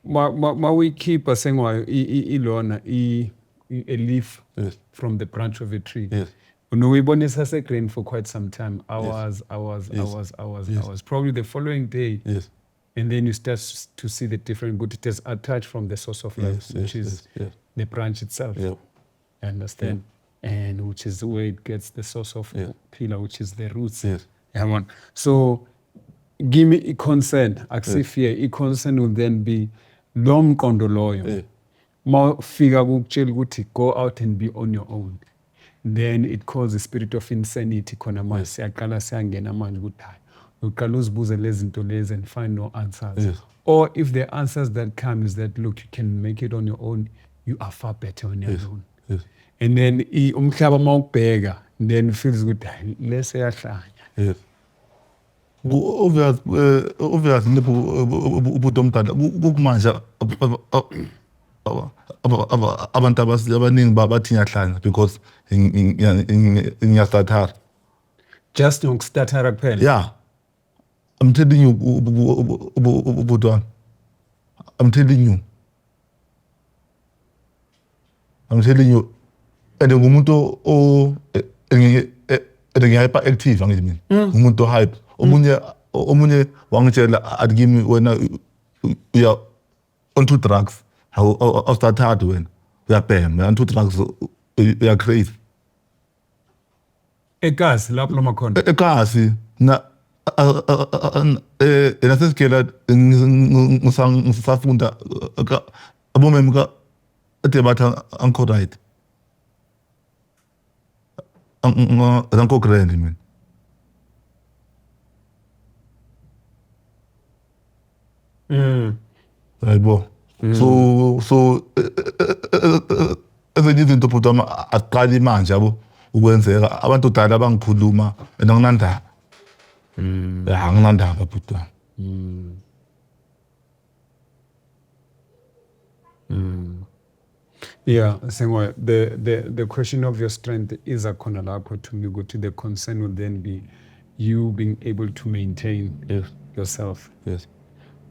Ma we keep saying Elon a leaf Yes. from the branch of a tree. Yes. No, we been a grain for quite some time. I Yes. was probably the following day. Yes. And then you start to see the different good. It is attached from the source of life, Yes. which is Yes. the branch itself. Yep. You understand? And which is where it gets the source of pillar, which is the roots. Yes. Yeah, man. So give me a concern. Accept fear. A concern will then be long kondoloyo. Yeah. Ma figure ukuthi go out and be on your own. Then it causes a spirit of insanity khona manje siyaqala siyangena manje ukuthi hayi uqala uzibuze lezi zinto lezi and find no answers. Yes. Or if the answers that come is that look, you can make it on your own, you are far better on your own. Yes. And then umhlaba mawubheka then feels ukuthi hayi lese yahlanya. Yes. Obvious ubudo omdala kumanje abantu abaningi bathi ngiyahlanya because ngiyastathara. Just ngokustathara kuphela. Yeah. I'm telling you, Budwan. I'm telling you. And ngumuntu hyper active angithi mina. Ngumuntu hype. Omunye wangitshela athi kimi wena uya onto drugs. How start hard wena. Uyabhema onto drugs uya crazy. Egazi lapho noma khona. Egazi na nasesikela ngisafunda abomema ka ade batha anko right anko grand mina hayibo so ezinye izinto futhi aqali manje yabo ukwenzeka abantu dala bangikhuluma enanginandaba anginandaba bhuti. Yeah, Sengwa, the question of your strength is a konalako to me. Go to the concern will then be you being able to maintain yourself,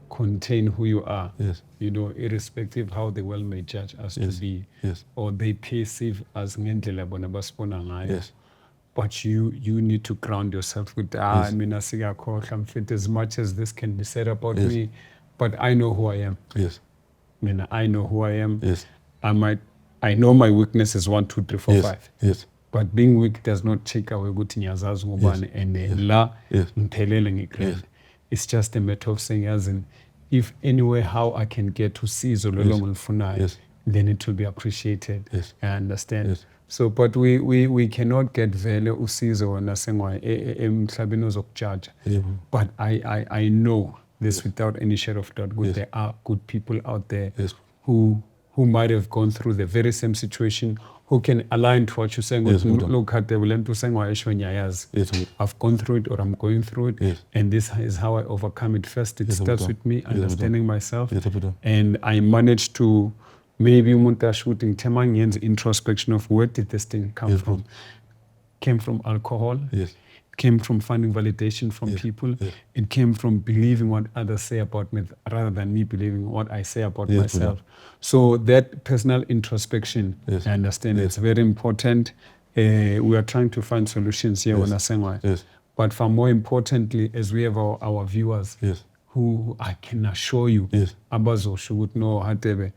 contain who you are. You know, irrespective how the world may judge us to be, or they perceive as ngendlela bona basibona ngayo. But you need to ground yourself with I mean as much as this can be said about me, but I know who I am. I know who I am. I know my weakness is 1, 2, 3, 4, 5. But being weak does not take away ukuthi ngiyazazi ngubani and la ngiphelele ngikrele. It's just a matter of saying as in if anywhere how I can get to sizo lolo ngilifunayo, then it will be appreciated. I understand. So but we cannot get vele usizo nasengwa emhlabeni ozokujudge. But I know this without any shade of doubt. There are good people out there who might have gone through the very same situation, who can align to what you're saying. Look at the willing to say I've gone through it or I'm going through it, and this is how I overcome it. First, it starts with me understanding myself, and I managed to maybe shooting temang introspection of where did this thing come from. Came from alcohol. Came from finding validation from people. It came from believing what others say about me rather than me believing what I say about myself. So that personal introspection, I understand it's very important. We are trying to find solutions here on Asengwa. But far more importantly, as we have our viewers who I can assure you, Abazo should know Hatebe,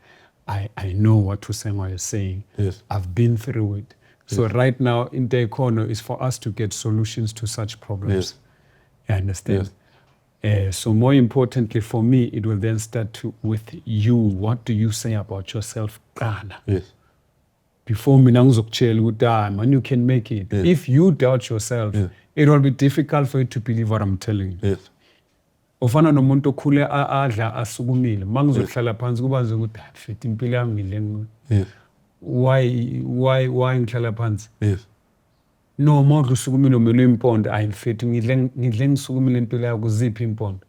I know what Usengwa is saying. I've been through it. So right now, in the corner is for us to get solutions to such problems. You understand? So more importantly for me, it will then start with you. What do you say about yourself? Yes. Before mina ngizokutshela ukuthi man, you can make it. Yes. If you doubt yourself, it will be difficult for you to believe what I'm telling you. Yes. Ufana nomuntu okhule adla asukumile. Mangizohlala phansi kuba nje ukuthi fit impilo yami ngile. Yes. Why ngihlala phansi? Yes. No, modlu usukumile umele impondo ayimfethi ngidle ngisukumile impilo yakho kuziphi impondo.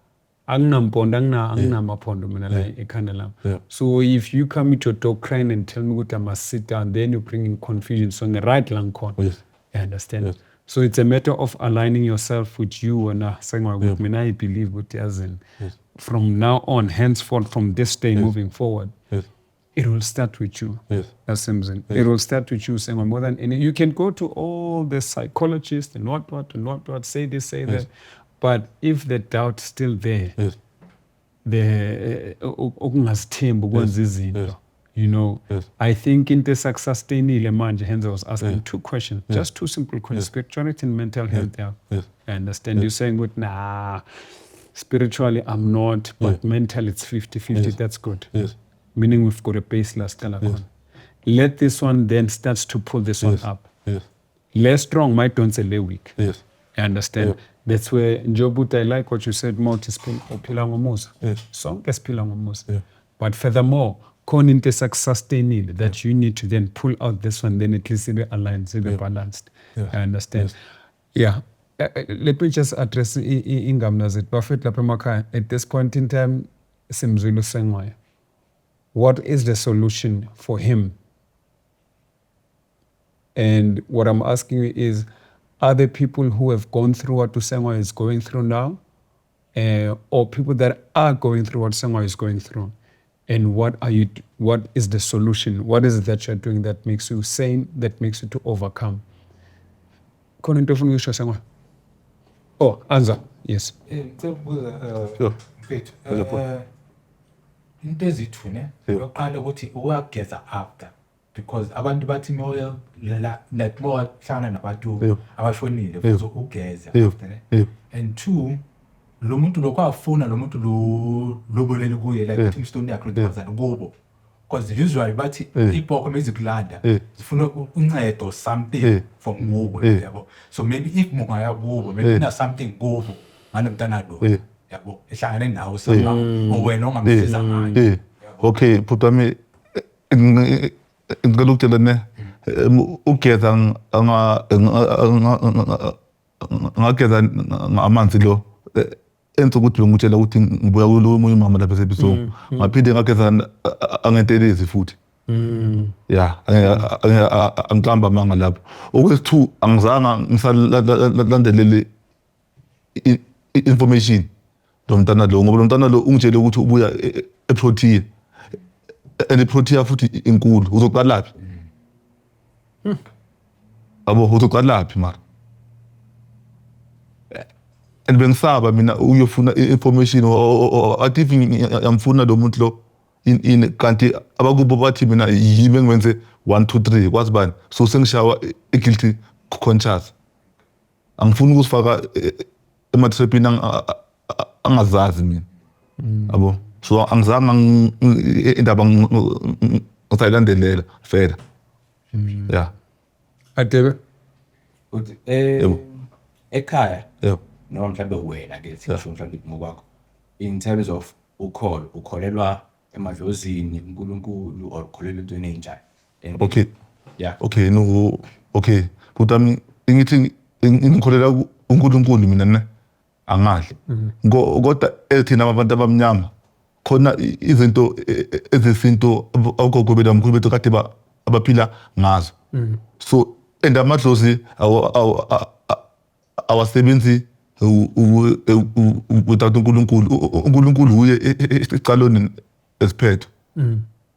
Anginampondo anginamaphondo mina la ekhanda lami. So if you come with your dog crying and tell me ukuthi I must sit down, then you're bringing confusion. So right lang khona. Yes. You understand? Yes. So it's a matter of aligning yourself with you and saying with me. I believe what as in from now on, henceforth, from this day moving forward. Yes. It will start with you. Yes. That's Simpson. It will start with you saying more than any. You can go to all the psychologists and what, say this, say that. But if the doubt still there, the you know, I think in the sustainable manje, hence I was asking 2 questions, just 2 simple questions, spirituality and mental health. I understand you saying, "But nah, spiritually I'm not, but mentally it's 50-50, that's good." Meaning we've got a base last color. Let this one then starts to pull this one up. Less strong, might don't say less weak. I understand. That's where Njobut, I like what you said, phila ngomusa. Sonke siphila ngomusa. But furthermore, koninte sustainable that you need to then pull out this one, then at least it aligns, it balanced. I understand. Let me just address Ingamnazit Buffett Lapemaka. At this point in time, Simzulu Sengway. What is the solution for him? And what I'm asking you is, are there people who have gone through what Usengwa is going through now? Or people that are going through what Usengwa is going through? And what is the solution? What is it that you're doing that makes you sane, that makes you to overcome? Oh, answer. Yes. Sure. Into ezithu ne yoqala ukuthi uyageza after because abantu bathi moya like more hlangana nabantu abashonile futhi ugeza after ne and 2 lo muntu lokwafuna lo muntu lo bolele kuye like tombstone yakhe ngizana kubo because usually bathi ibhoko mezikulanda zifuna uncedo something from kubo yabo so maybe if mungaya kubo maybe na something kubo nganomntana lo yabo ehlangane nawo sama wena ongamsiza ngayo. Okay, put me ngicela ukutshela ne ugeza ngageza ngamanzi lo enze ukuthi ngitshela ukuthi ngibuya kulo moya mama lapha sebisongo ngaphinde ngageza angentelezi futhi angicamba manga lapho okwesi2 angizanga ngisalandelele information lomntana lo ngoba lomntana lo ungitshele ukuthi ubuya eprotein and iprotein futhi inkulu uzoqala laphi abo uzoqala laphi mara and bengisaba mina uyofuna information athi ngiyamfuna lo muntu lo in kanti abakubo bathi mina yimi engiwenze 1 2 3 kwazi bani so sengishawa guilty conscious angifuni ukusifaka ematrepini angazazi mina abo so angizanga indaba ngisayilandelela fela Adebe Uthi ekhaya noma mhlawumbe wena ke sisho mhlawumbe ngokwakho in terms of ukholelwa emadlozini uNkulunkulu or ukholelwa entweni enjani. Okay. Okay, no, okay. But ngithi ngikholela uNkulunkulu mina ne angadli. Kodwa ethina abantu abamnyama khona izinto ezesinto ogogo bethu amkhulu bethu kade abaphila ngazo. So endamadlozi awasebenzi without uNkulunkulu uye ecaloni esiphetho.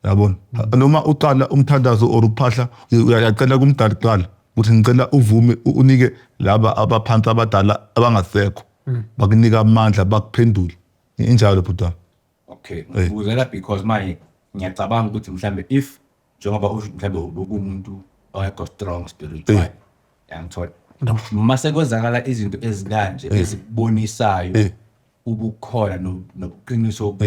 Yabona noma uqala umthandazo or ukuphahla uyacela kumdala kuqala ukuthi ngicela uvume unike laba abaphansi abadala abangasekho bakunika amandla bakuphendule injalo bhuta. Okay, ngizela because manje ngiyacabanga ukuthi mhlambe if njengoba usho mhlambe umuntu oyekho strong spiritual yangithola mase kwenzakala izinto ezikanje ezibonisayo ubukhona nobuqiniso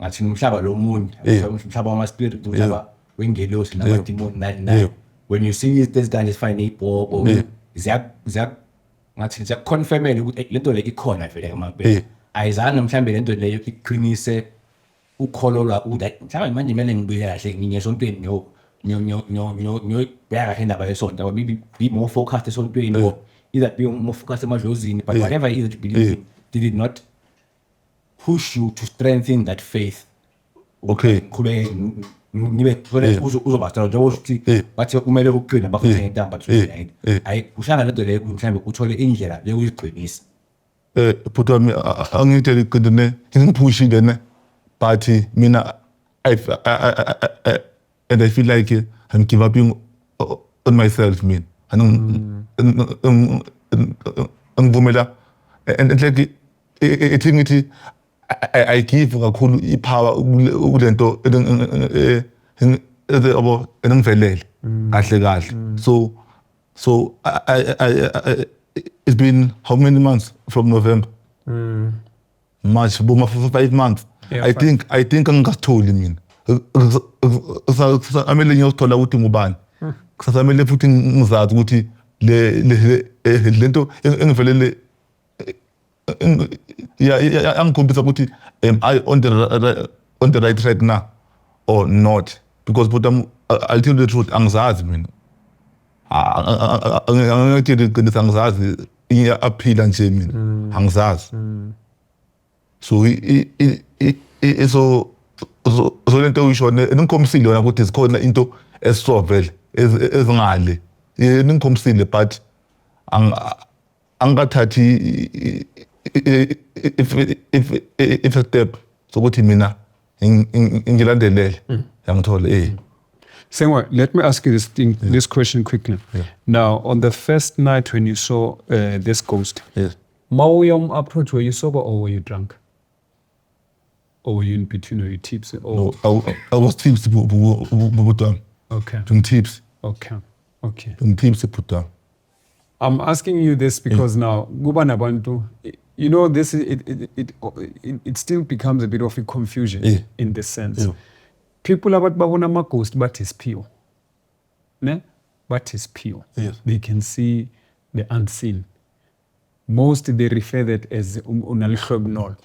ngathi umhlaba lo muntu umhlaba wama-spirit umhlaba wengelosi namadimoni nani. When you see izinto ezikanje ezifana ney'bhoko ngathi ziyakuconfirmela ukuthi le nto le ikhona vele emabhele. Ayizange mhlawumbe le nto leyo iqinise ukholo lwakho ukuthi mhlawumbe manje kumele ngibuye kahle ngiye esontweni ngiyobheka kahle indaba yesonto, be more focused esontweni or either be more focused emadlozini, but whatever it is that you believe in, did it not push you to strengthen that faith? Okay. Ngibe uzobastana njengoba ukuthi bathi kumele uqine bafuna intamba hayi uhlangana lento leyo mhlawumbe uthole indlela yokuyiqinisa. But angitshela iqiniso ne ngiphushile ne, but mina and I feel like I'm giving up on myself, man. Ngivumela and like ethi I give kakhulu ipower kulento abo engivelele kahle kahle. So I it's been how many months from November? March, boma 5 months. Yeah, I think angasitholi mina. Kusamele ngiyothola ukuthi ngubani. Kusamele futhi ngizazi ukuthi le nto engivelele angikhombisa ukuthi am I on the right track now or not, because but I'll tell you the truth, angizazi mina. Angitshela iqiniso angizazi iyaphila nje mina. Angizazi. So lento uyishona ningikhombisile yona ukuthi zikhona into esovele ezingale ningikhombisile, but angikathathi if a step sokuthi mina ngilandelele yangithola. Sengwa, let me ask you this question quickly. Now, on the first night when you saw this ghost, Maoyom approach, were you sober or were you drunk? Or were you in between, or you tipsy? Or... No, I was tipsy. Okay. Doing tips. Okay. Doing tipsy put down. I'm asking you this because now, Gubana Bantu, you know, this it still becomes a bit of a confusion in this sense. People about Babonama ghost, but it's pure. Ne? But it's pure. Yes. They can see the unseen. Most they refer that as unalishobnol.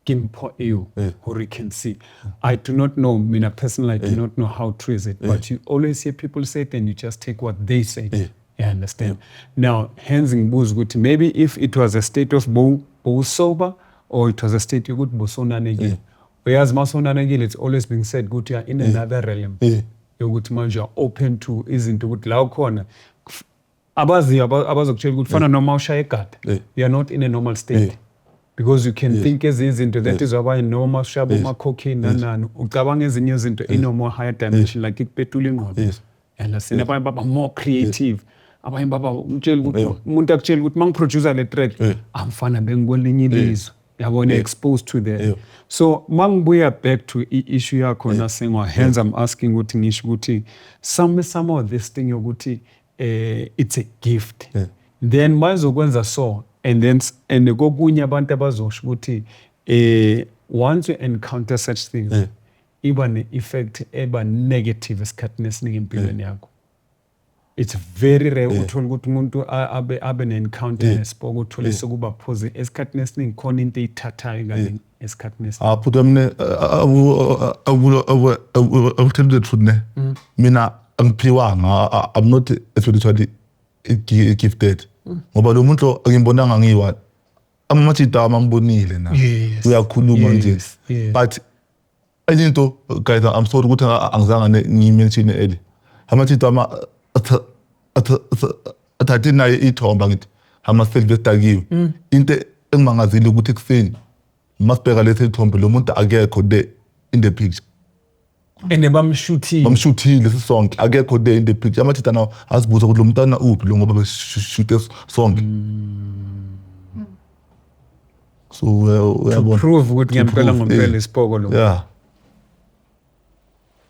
Kimpo eu, or you can see. I do not know, Mina personally, I do not know how true is it, but you always hear people say it and you just take what they say. You understand? Now, Henzing Boo's good. Maybe if it was a state of bo sober, or it was a state of good bosona negil. Whereas masona negil, it's always been said, good, you are in another realm. You're good, man, you're open to, isn't good, loud corner. Abazi good fana normal shayekat. You are not in a normal state. Because you can think as into that is why normal shabu cocaine and ukabang as in in a more higher dimension like it petuling. And I say more creative. Abayin baba muntak chel gut mang producer le track. I'm fana bengwelini lizo. Yabona exposed to that. So mang buya back to issue yakho na sengwa, hence I'm asking ukuthi ngisho ukuthi some of this thing yokuthi it's a gift. Then mazokwenza so and kokunye abantu abazosho ukuthi once you encounter such things iba ne-effect eba negative esikhathini esiningi empilweni yakho. It's very rare uthola ukuthi umuntu abe ne-encounter nespoke uthole sekuba positive. Esikhathini esiningi khona into eyithathayo kaningi esikhathini esiningi. But I will tell you the truth ne. Mina angiphiwanga. I'm not spiritually gifted. Ngoba lo muntu angimbonanga ngiwa amathita amambonile na uyakhuluma nje, but enye into guys, I'm sorry ukuthi angizange ngimention early, amathita athathe naye ithomba ngithi ama Sylvester kiwe into engimangazile ukuthi kuseni masibheka lesi ithombe lo muntu akekho there in the picture. And bamshuthile sisonke akekho there in the picture. Amathita nawo asibuza ukuthi lo mntana uphi lo ngoba beshuthe sonke. So to prove ukuthi ngempela ngompela isipoko lo. Yeah.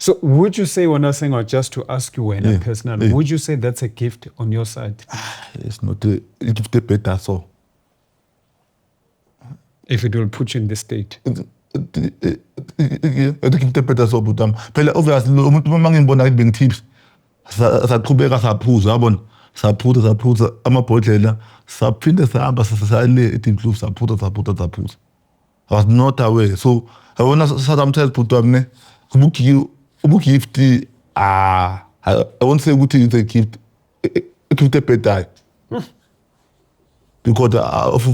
So would you say, when I saying, or just to ask you when Yeah. personal, Yeah. would you say that's a gift on your side? It's not it's the better so. If it will put you in this state? Interpreta so butam. Phela obviously umuntu mangibona ngibeng tips. Saqhubeka saphuza yabona. Saphuza amabhodlela saphinde sahamba sasale eTinkloof saphuza. I was not aware. So I wanna sometimes put up ne gift I won't say ukuthi it's a gift. A gift better. Because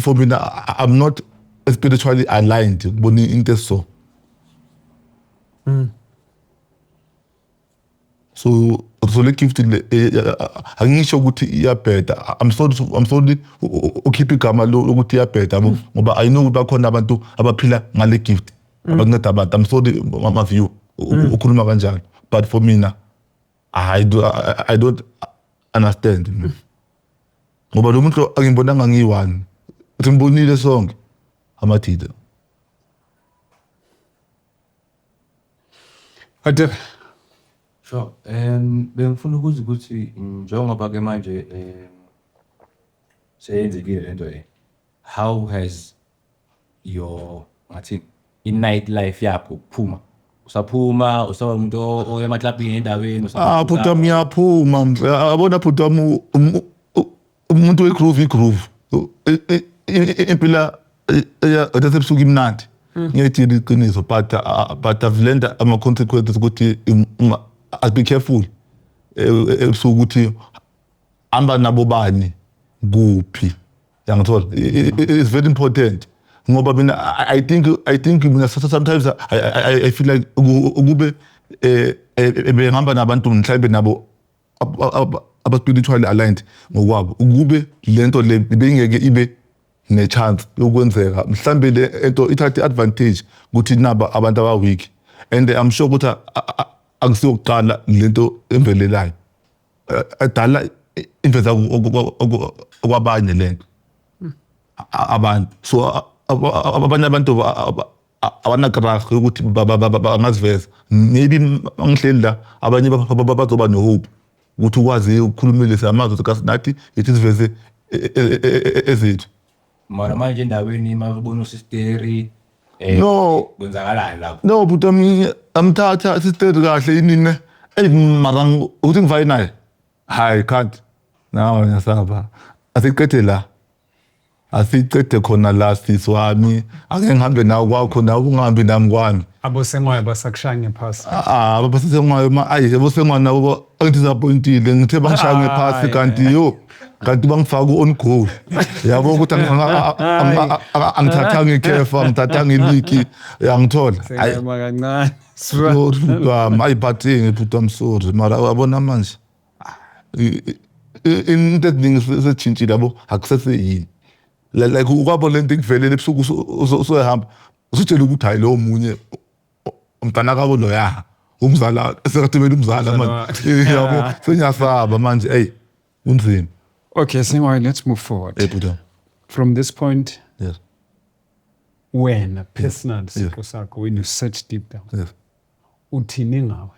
for me I'm not spiritually aligned boni into so. So le gift le angisho ukuthi iyabheda. I'm sorry ukhipha igama lokuthi iyabheda ngoba I know bakhona abantu abaphila ngale gift abanceda abantu. I'm sorry my view ukhuluma kanjalo, but for me I don't understand. Ngoba lo muntu angibonanga ngiyi-one. Simbonile sonke amathida. Adep, Sure. Bengifuna ukuza ukuthi njengoba ke manje seyenzekile lento how has your ngathi i-night life yakho ukuphuma? Usaphuma usaba umuntu oya emaklabhini endaweni Bhuti wami ngiyaphuma abona bhuti wami umuntu we-groove impila yasebusuku imnandi ngiyayithini iqiniso but I've learned ama-consequences ukuthi I'll be careful ebusuku ukuthi hamba nabo bani kuphi yangithola. It's very important ngoba mina I think mina sometimes I feel like ukube behamba nabantu mhlawumbe nabo aba-spiritually aligned ngokwabo ukube lento le bengeke ibe ne-chance yokwenzeka mhlawumbe le ento ithathe advantage ukuthi naba abantu aba-weak, and I'm sure ukuthi akusiyokuqala lento emvelelayo adala inveza okwabanye lento abantu. So abanye abantu abanakrach ukuthi bangaziveza. Maybe angihleli la abanye bazoba no-hope ukuthi ukwazi ukukhulumilisa amazwi kaSinathi ithi siveze ezethu. mara manje endaweni mabona usisteri No. kwenzakalani lapho? No, but amthatha sisteri kahle inini mara uthi ngivaye naye hayi can't nawe ngiyasaba asiqede la asiqede khona la sisi wami ake ngihambe nawe kwakho nawe ungahambi nami kwami. abosengwayo basakushaya phasi. Abasengwayo abosengwayo nabo angidisappointile ngithe bangishaye phasi kanti bangifaka on goal. Yabo ukuthi angithathanga ikhefa ngithathanga iliki yangithola. Sengema kancane. Sorry ayiphathenge bhuti I'm sorry mara wabona manje into eziningi sesitshintshile yabo akuseseyini like ukwabo lento ikuvelele ebusuku usohamba usutshela ukuthi hayi lo munye umntana kabo loya umzala sekathibela umzala manje yabo senyasaba manje hey unzima. Okay, Sengwayo, let's move forward. Bhuti. From this point, Yes. when personal sipho sakho, when you search deep down, Yes. uthini ngawe?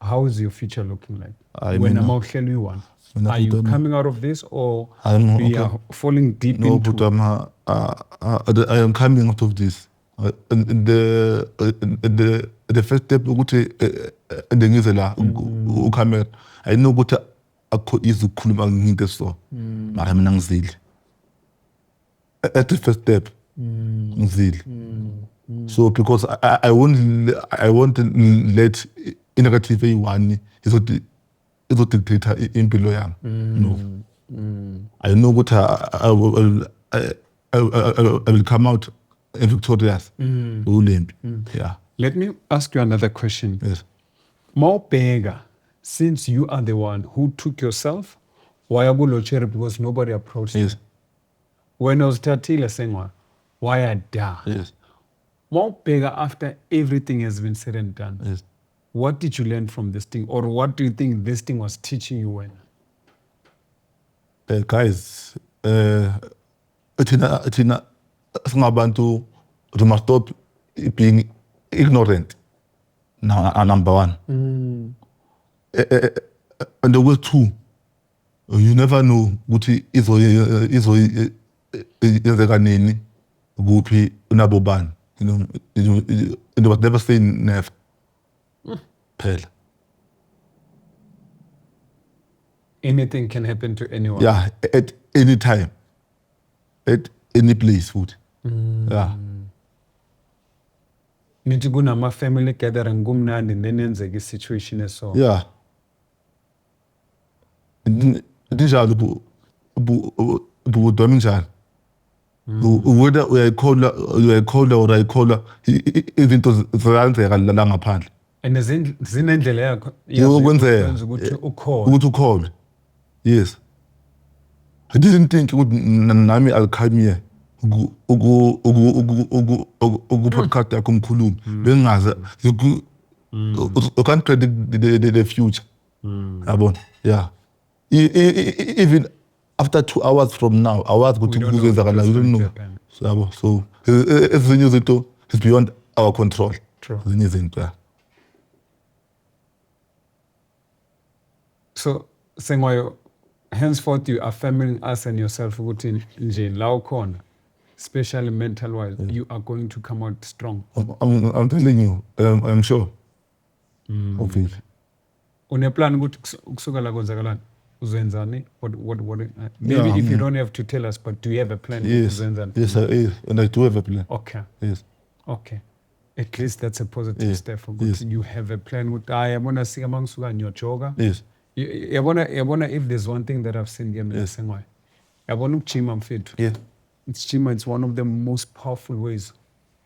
How is your future looking like? I When mean, amawuhleli uyi-one, mina are you bhuti wami- coming out of this or I'm we okay. are falling deep No, into but I am coming out of this. The first step ukuthi ndengize la uCameron. I know ukuthi akho izukhuluma nginte so. Mara mina ngizile. At the first step ngizile. So because I won't let negative eyi-one izodictate impilo yami. No. I know ukuthi I will come out victorious. Ulembi. Yeah. Let me ask you another question. Yes. Mawubheka, since you are the one who took yourself, waya kulotsheri because nobody approached you. Yes. When uzithathile Sengwayo, wayada. Yes. Mawubheka after everything has been said and done, Yes. what did you learn from this thing? Or what do you think this thing was teaching you when? Guys, thina singabantu we must stop being ignorant number one. And the two, you never know ukuthi izoyenzeka nini kuphi unabobani. You was never say never. Phela. Anything can happen to anyone. Yeah, at any time. At any place futhi. Yeah. Nithi kunama family gathering kumnandi nenenzeka situation eso. Yeah. Njalo ubudwami njalo. Whether uyayikholwa or ayikholwa izinto ziyenzeka la ngaphandle. And zinendlela yakho Yokwenzeka ukuthi ukhona. ukuthi ukholwe. Yes. I didn't think ukuthi nami I'll come here podcast yakho umkhulumi. Bengazi you can't predict the future. Yabona. Yeah. Even after 2 hours from now, I was going to We don't know. So ezinye izinto is beyond our control. True. Ezinye izinto, yeah. So Sengwayo, henceforth you are affirming us and yourself ukuthi nje la ukhona, especially mental wise, you are going to come out strong. I'm telling you, I'm sure. Obviously. Uneplan ukuthi ukusuka la kwenzakalani? Uzenzani? What maybe if you don't have to tell us, but do you have a plan? Yes, yes, and I do have a plan. Okay. Yes. Okay. At least that's a positive Yes. step for good. Yes. You have a plan with yabona sika mangisuka ngiyojoga. Yes. Yabona if there's one thing that I've seen here Yes. Sengwayo. Yabona ukujima mfethu. Yeah. It's one of the most powerful ways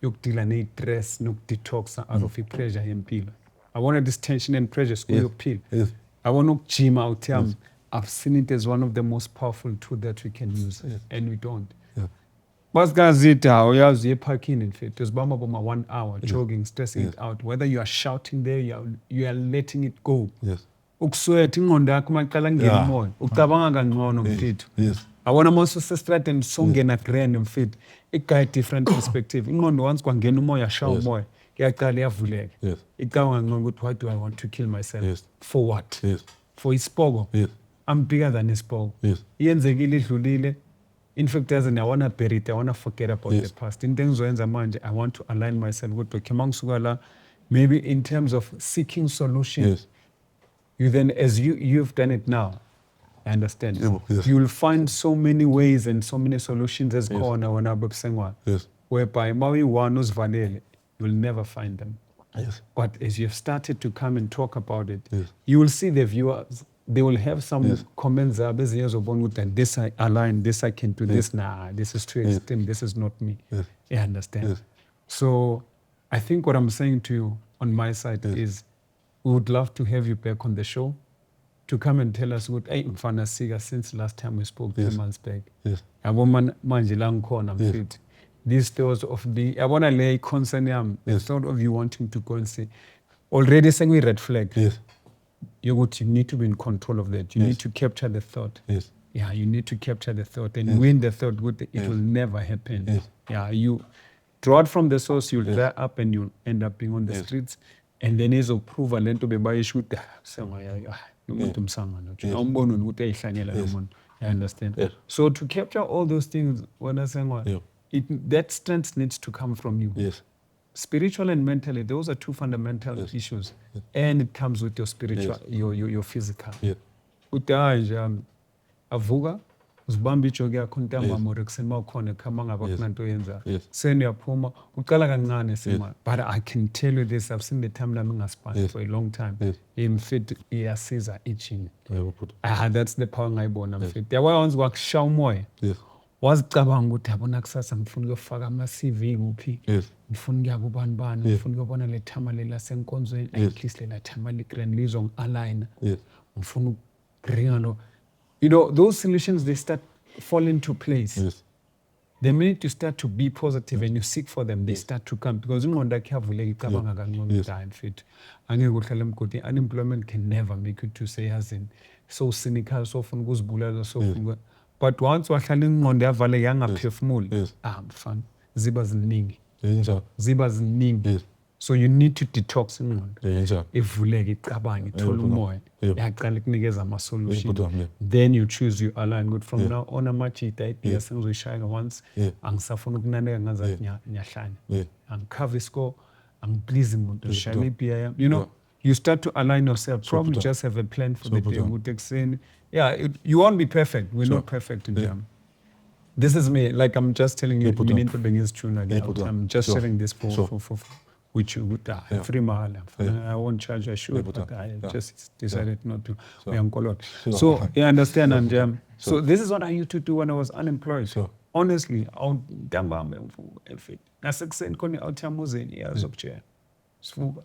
yokudila ne-stress nokudetoxa out of i-pressure yempilo. I wanted this tension and pressure school Yes. yokuphila. Yes. I want ukujima out here. I've seen it as one of the most powerful tools that we can use, and we don't. Yeah. Basikazita uyazi eparkini mfethu uzibamba boma 1 hour jogging, stressing it out. Whether you are shouting there, you are letting it go. Yes. Ukuswetha ingqondo yakho maqala ngena umoya. Ucabanga kangcono mfethu. Yes. I want to also straight and songena grand mfethu. Igaya different perspective. Ingqondo once kwangena umoya shaw umoya. Iyaqala iyavuleka. Yes. Icabanga ngcono ukuthi why do I want to kill myself? Yes. For what? Yes. For ispogo. Yes. I'm bigger than ispogo. Yes. Iyenzekile idlulile. In fact, as I want to bury it, I want to forget about Yes. the past. In things manje, I want to align myself with the maybe in terms of seeking solutions. Yes. You then, as you've done it now, I understand. Yes. You will find so many ways and so many solutions as corner when I'm Yes. whereby Maui Wanos Vanele, you will never find them. Yes. But as you've started to come and talk about it, Yes. you will see the viewers. They will have some Yes. comments that this I align, this I can do, this nah, this is too extreme, this is not me. Yes. You understand? Yes. So I think what I'm saying to you on my side is we would love to have you back on the show to come and tell us what Mfana Siga since last time we spoke 3 months back. Yes. Manje la ngikhona mfethu. These thoughts of the I wanna lay concern yam, the thought of you wanting to go and say already saying we red flag. Yes. You need to be in control of that. You need to capture the thought. Yes. Yeah, you need to capture the thought and win the thought. It will never happen. Yes. Yeah, you draw it from the source, you'll dry up and you'll end up being on the streets. And then is prove a lento be by shoot. I understand. Yes. So to capture all those things, when I say that strength needs to come from you. Yes. Spiritual and mentally, those are two fundamental issues. And it comes with your spiritual, your physical. Yes. Utaja avuka uzibamba ijogi yakho ntambama kuseni mawukhona ekhama ngaba kunanto yenza. Seni uyaphuma uqala kancane sema, but I can tell you this, I've seen the time nami ngaspani for a long time. Mfit iyasiza itching. That's the power ngayibona mfit. Yabona once wakushaya umoya. Yes. Wazicabanga ukuthi yabona kusasa ngifuna ukuyofaka ama-CV kuphi. Yes. Ngifuna ukuya kubani ngifuna ukuyobona le thama lela senkonzweni at least lela thama le-grand lizong-aligna. Yes. Ngifuna ukuringa lo. You know, those solutions, they start fall into place. Yes. The minute you start to be positive and you seek for them, they start to come. Because ingqondo yakho iyavuleka icabanga kangcono time fit. Angeke uhlale emgodini. Unemployment can never make you to say yazini so cynical, so ufuna ukuzibulala, so ufuna. But once wahlala ingqondo yavaleka yangaphefumuli, mfana ziba ziningi. Yes. Ziba ziningi. Yes. So you need to detox ingqondo. Njalo. Ivuleke icabange ithole umoya. Yebo. Yaqala ukunikeza ama-solution. Yebo, yeah. Then you choose you align good from Yeah. now on amajita ibhiya Yeah. sengizoyishaya once. Yeah. Angisafuna ukunaneka ngazathi Yeah. ngiyahlanya. Yeah. Angikhava iscore, angiplease umuntu Yeah, ngishayela yeah. ibhiya yami. You know, Yeah. you start to align yourself. Sure, Probably Buddha. just have a plan for Sure, the day. Buddha. Ukuthi ekuseni. Yeah, you won't be perfect. We're Sure. not perfect in Yeah. jam. This is me. Like I'm just telling you, Yeah, Buddha. mina into bengizithuna Yeah, ke. Buddha. I'm just Sure. sharing this for Sure. with you. With Yeah. free mahala. Yeah. I won't charge. I should, Yeah, Buddha. but I Yeah. just decided not to. Sure. Uyangikolota. Sure. So you understand, and so Sure. this is what I used to do when I was unemployed. Sure. Honestly, awudambame mfethu. Nasekuseni khona out yamuzeni yazokujela. Sivuka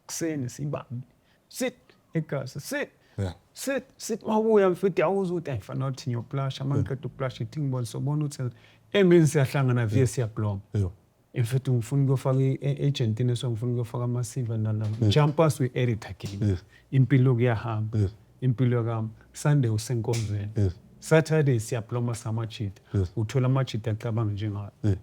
kuseni sibambe. Sit ekhaya, sit. Yeah. Sit mawuya mfethu awuza ukuthi ayifana uthi ngiyoplasha mangiqeda ukuplasha ithi ngibona sobona ukuthi emini siyahlangana via siyabloma. Yebo. Mfethu ngifuna ukuyofaka i-agentini so ngifuna ukuyofaka ama-CV nalama. Jump us we-edit again. Yes. Impilo kuyahamba. Yes. Impilo kami. Sunday usenkonzweni. Yes. Saturday siyabloma samachita. Yes. Uthola amachita acabanga njengayo. Yeah.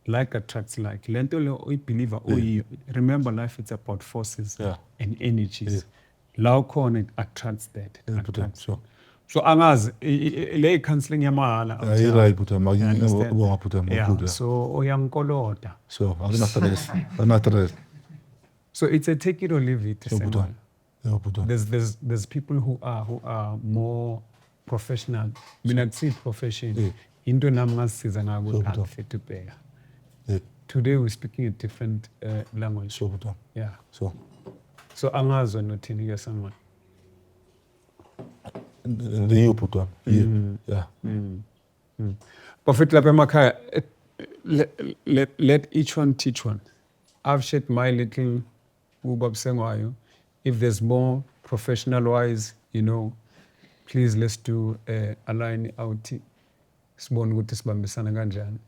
Like attracts like. Lento le uyibeliever uyiyo. Remember life it's about forces Yeah. and energies. Yes. La ukhona it attracts that. Yeah, Buddha. Attracts. Sure. So angazi le counseling yamahala. Yeah, you're right, Buddha. You understand? Buddha. Yeah, Buddha. so uyangikolota. So, I'm not stressed. I'm not stressed. So it's a take it or leave it. Yeah, Buddha. Samuel. Yeah, Buddha. There's people who are more professional. Mina kuthi profession. Yeah. Into nami ngasiza na Sure, ukuthi Buddha. angifit ubheka. Yeah. Today we're speaking a different language. So, Buddha. Yeah. So, So angazwa nothini ke Samuel. the you, Buddha. Yeah. But fit lapha emakhaya let each one teach one. I've shared my little ubab sengwayo. If there's more professional wise, you know, please let's do align out. Sibone ukuthi sibambisana kanjani.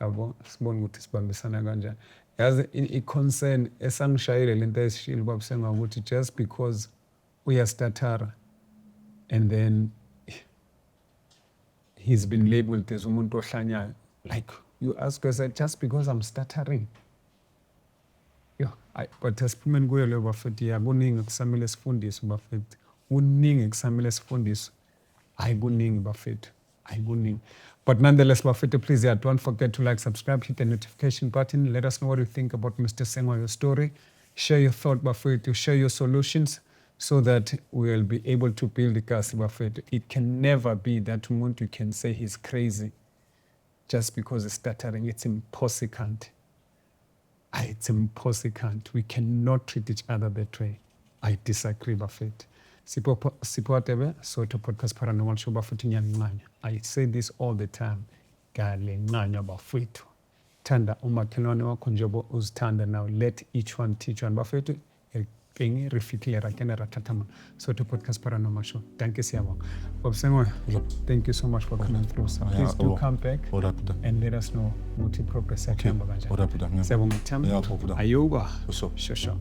Yabo, sibone ukuthi sibambisana kanjani. Yazi i-concern esangishayile lento esishilo ubab sengwayo ukuthi just because uyastatara and then he's been labeled as umuntu ohlanyayo. Like you ask yourself, just because I'm stuttering. But asiphumeni kuyo leyo bafethu kuningi kusamele sifundiswe bafethu. Kuningi kusamele sifundiswe. Hayi kuningi bafethu. Hayi kuningi. But nonetheless bafethu, please don't forget to like, subscribe, hit the notification button. Let us know what you think about Mr. Sengwayo's story. Share your thought bafethu, share your solutions so that we'll be able to build the kasi bafethu. It can never be that umuntu can say he's crazy just because he's stuttering. It's impossible. It's impossible. We cannot treat each other that way. I disagree, Buffett. Sipotebe, Soto Podcast Paranormal Show Buffett Nyanganya. I say this all the time. Gale nganya Buffett. Tanda umakhelwane wakho njengoba uzithanda now. Let each one teach one. Buffett kenye refikile rakene ratatama. Soto Podcast Paranormal Show. Thank you siyabonga. Bob Sengwayo, thank you so much for coming through. So please do come back and let us know what progress yakhe hamba kanjani. Buddha. Siyabonga Tam. Yeah, Buddha. Ayuba. Sure. Sure.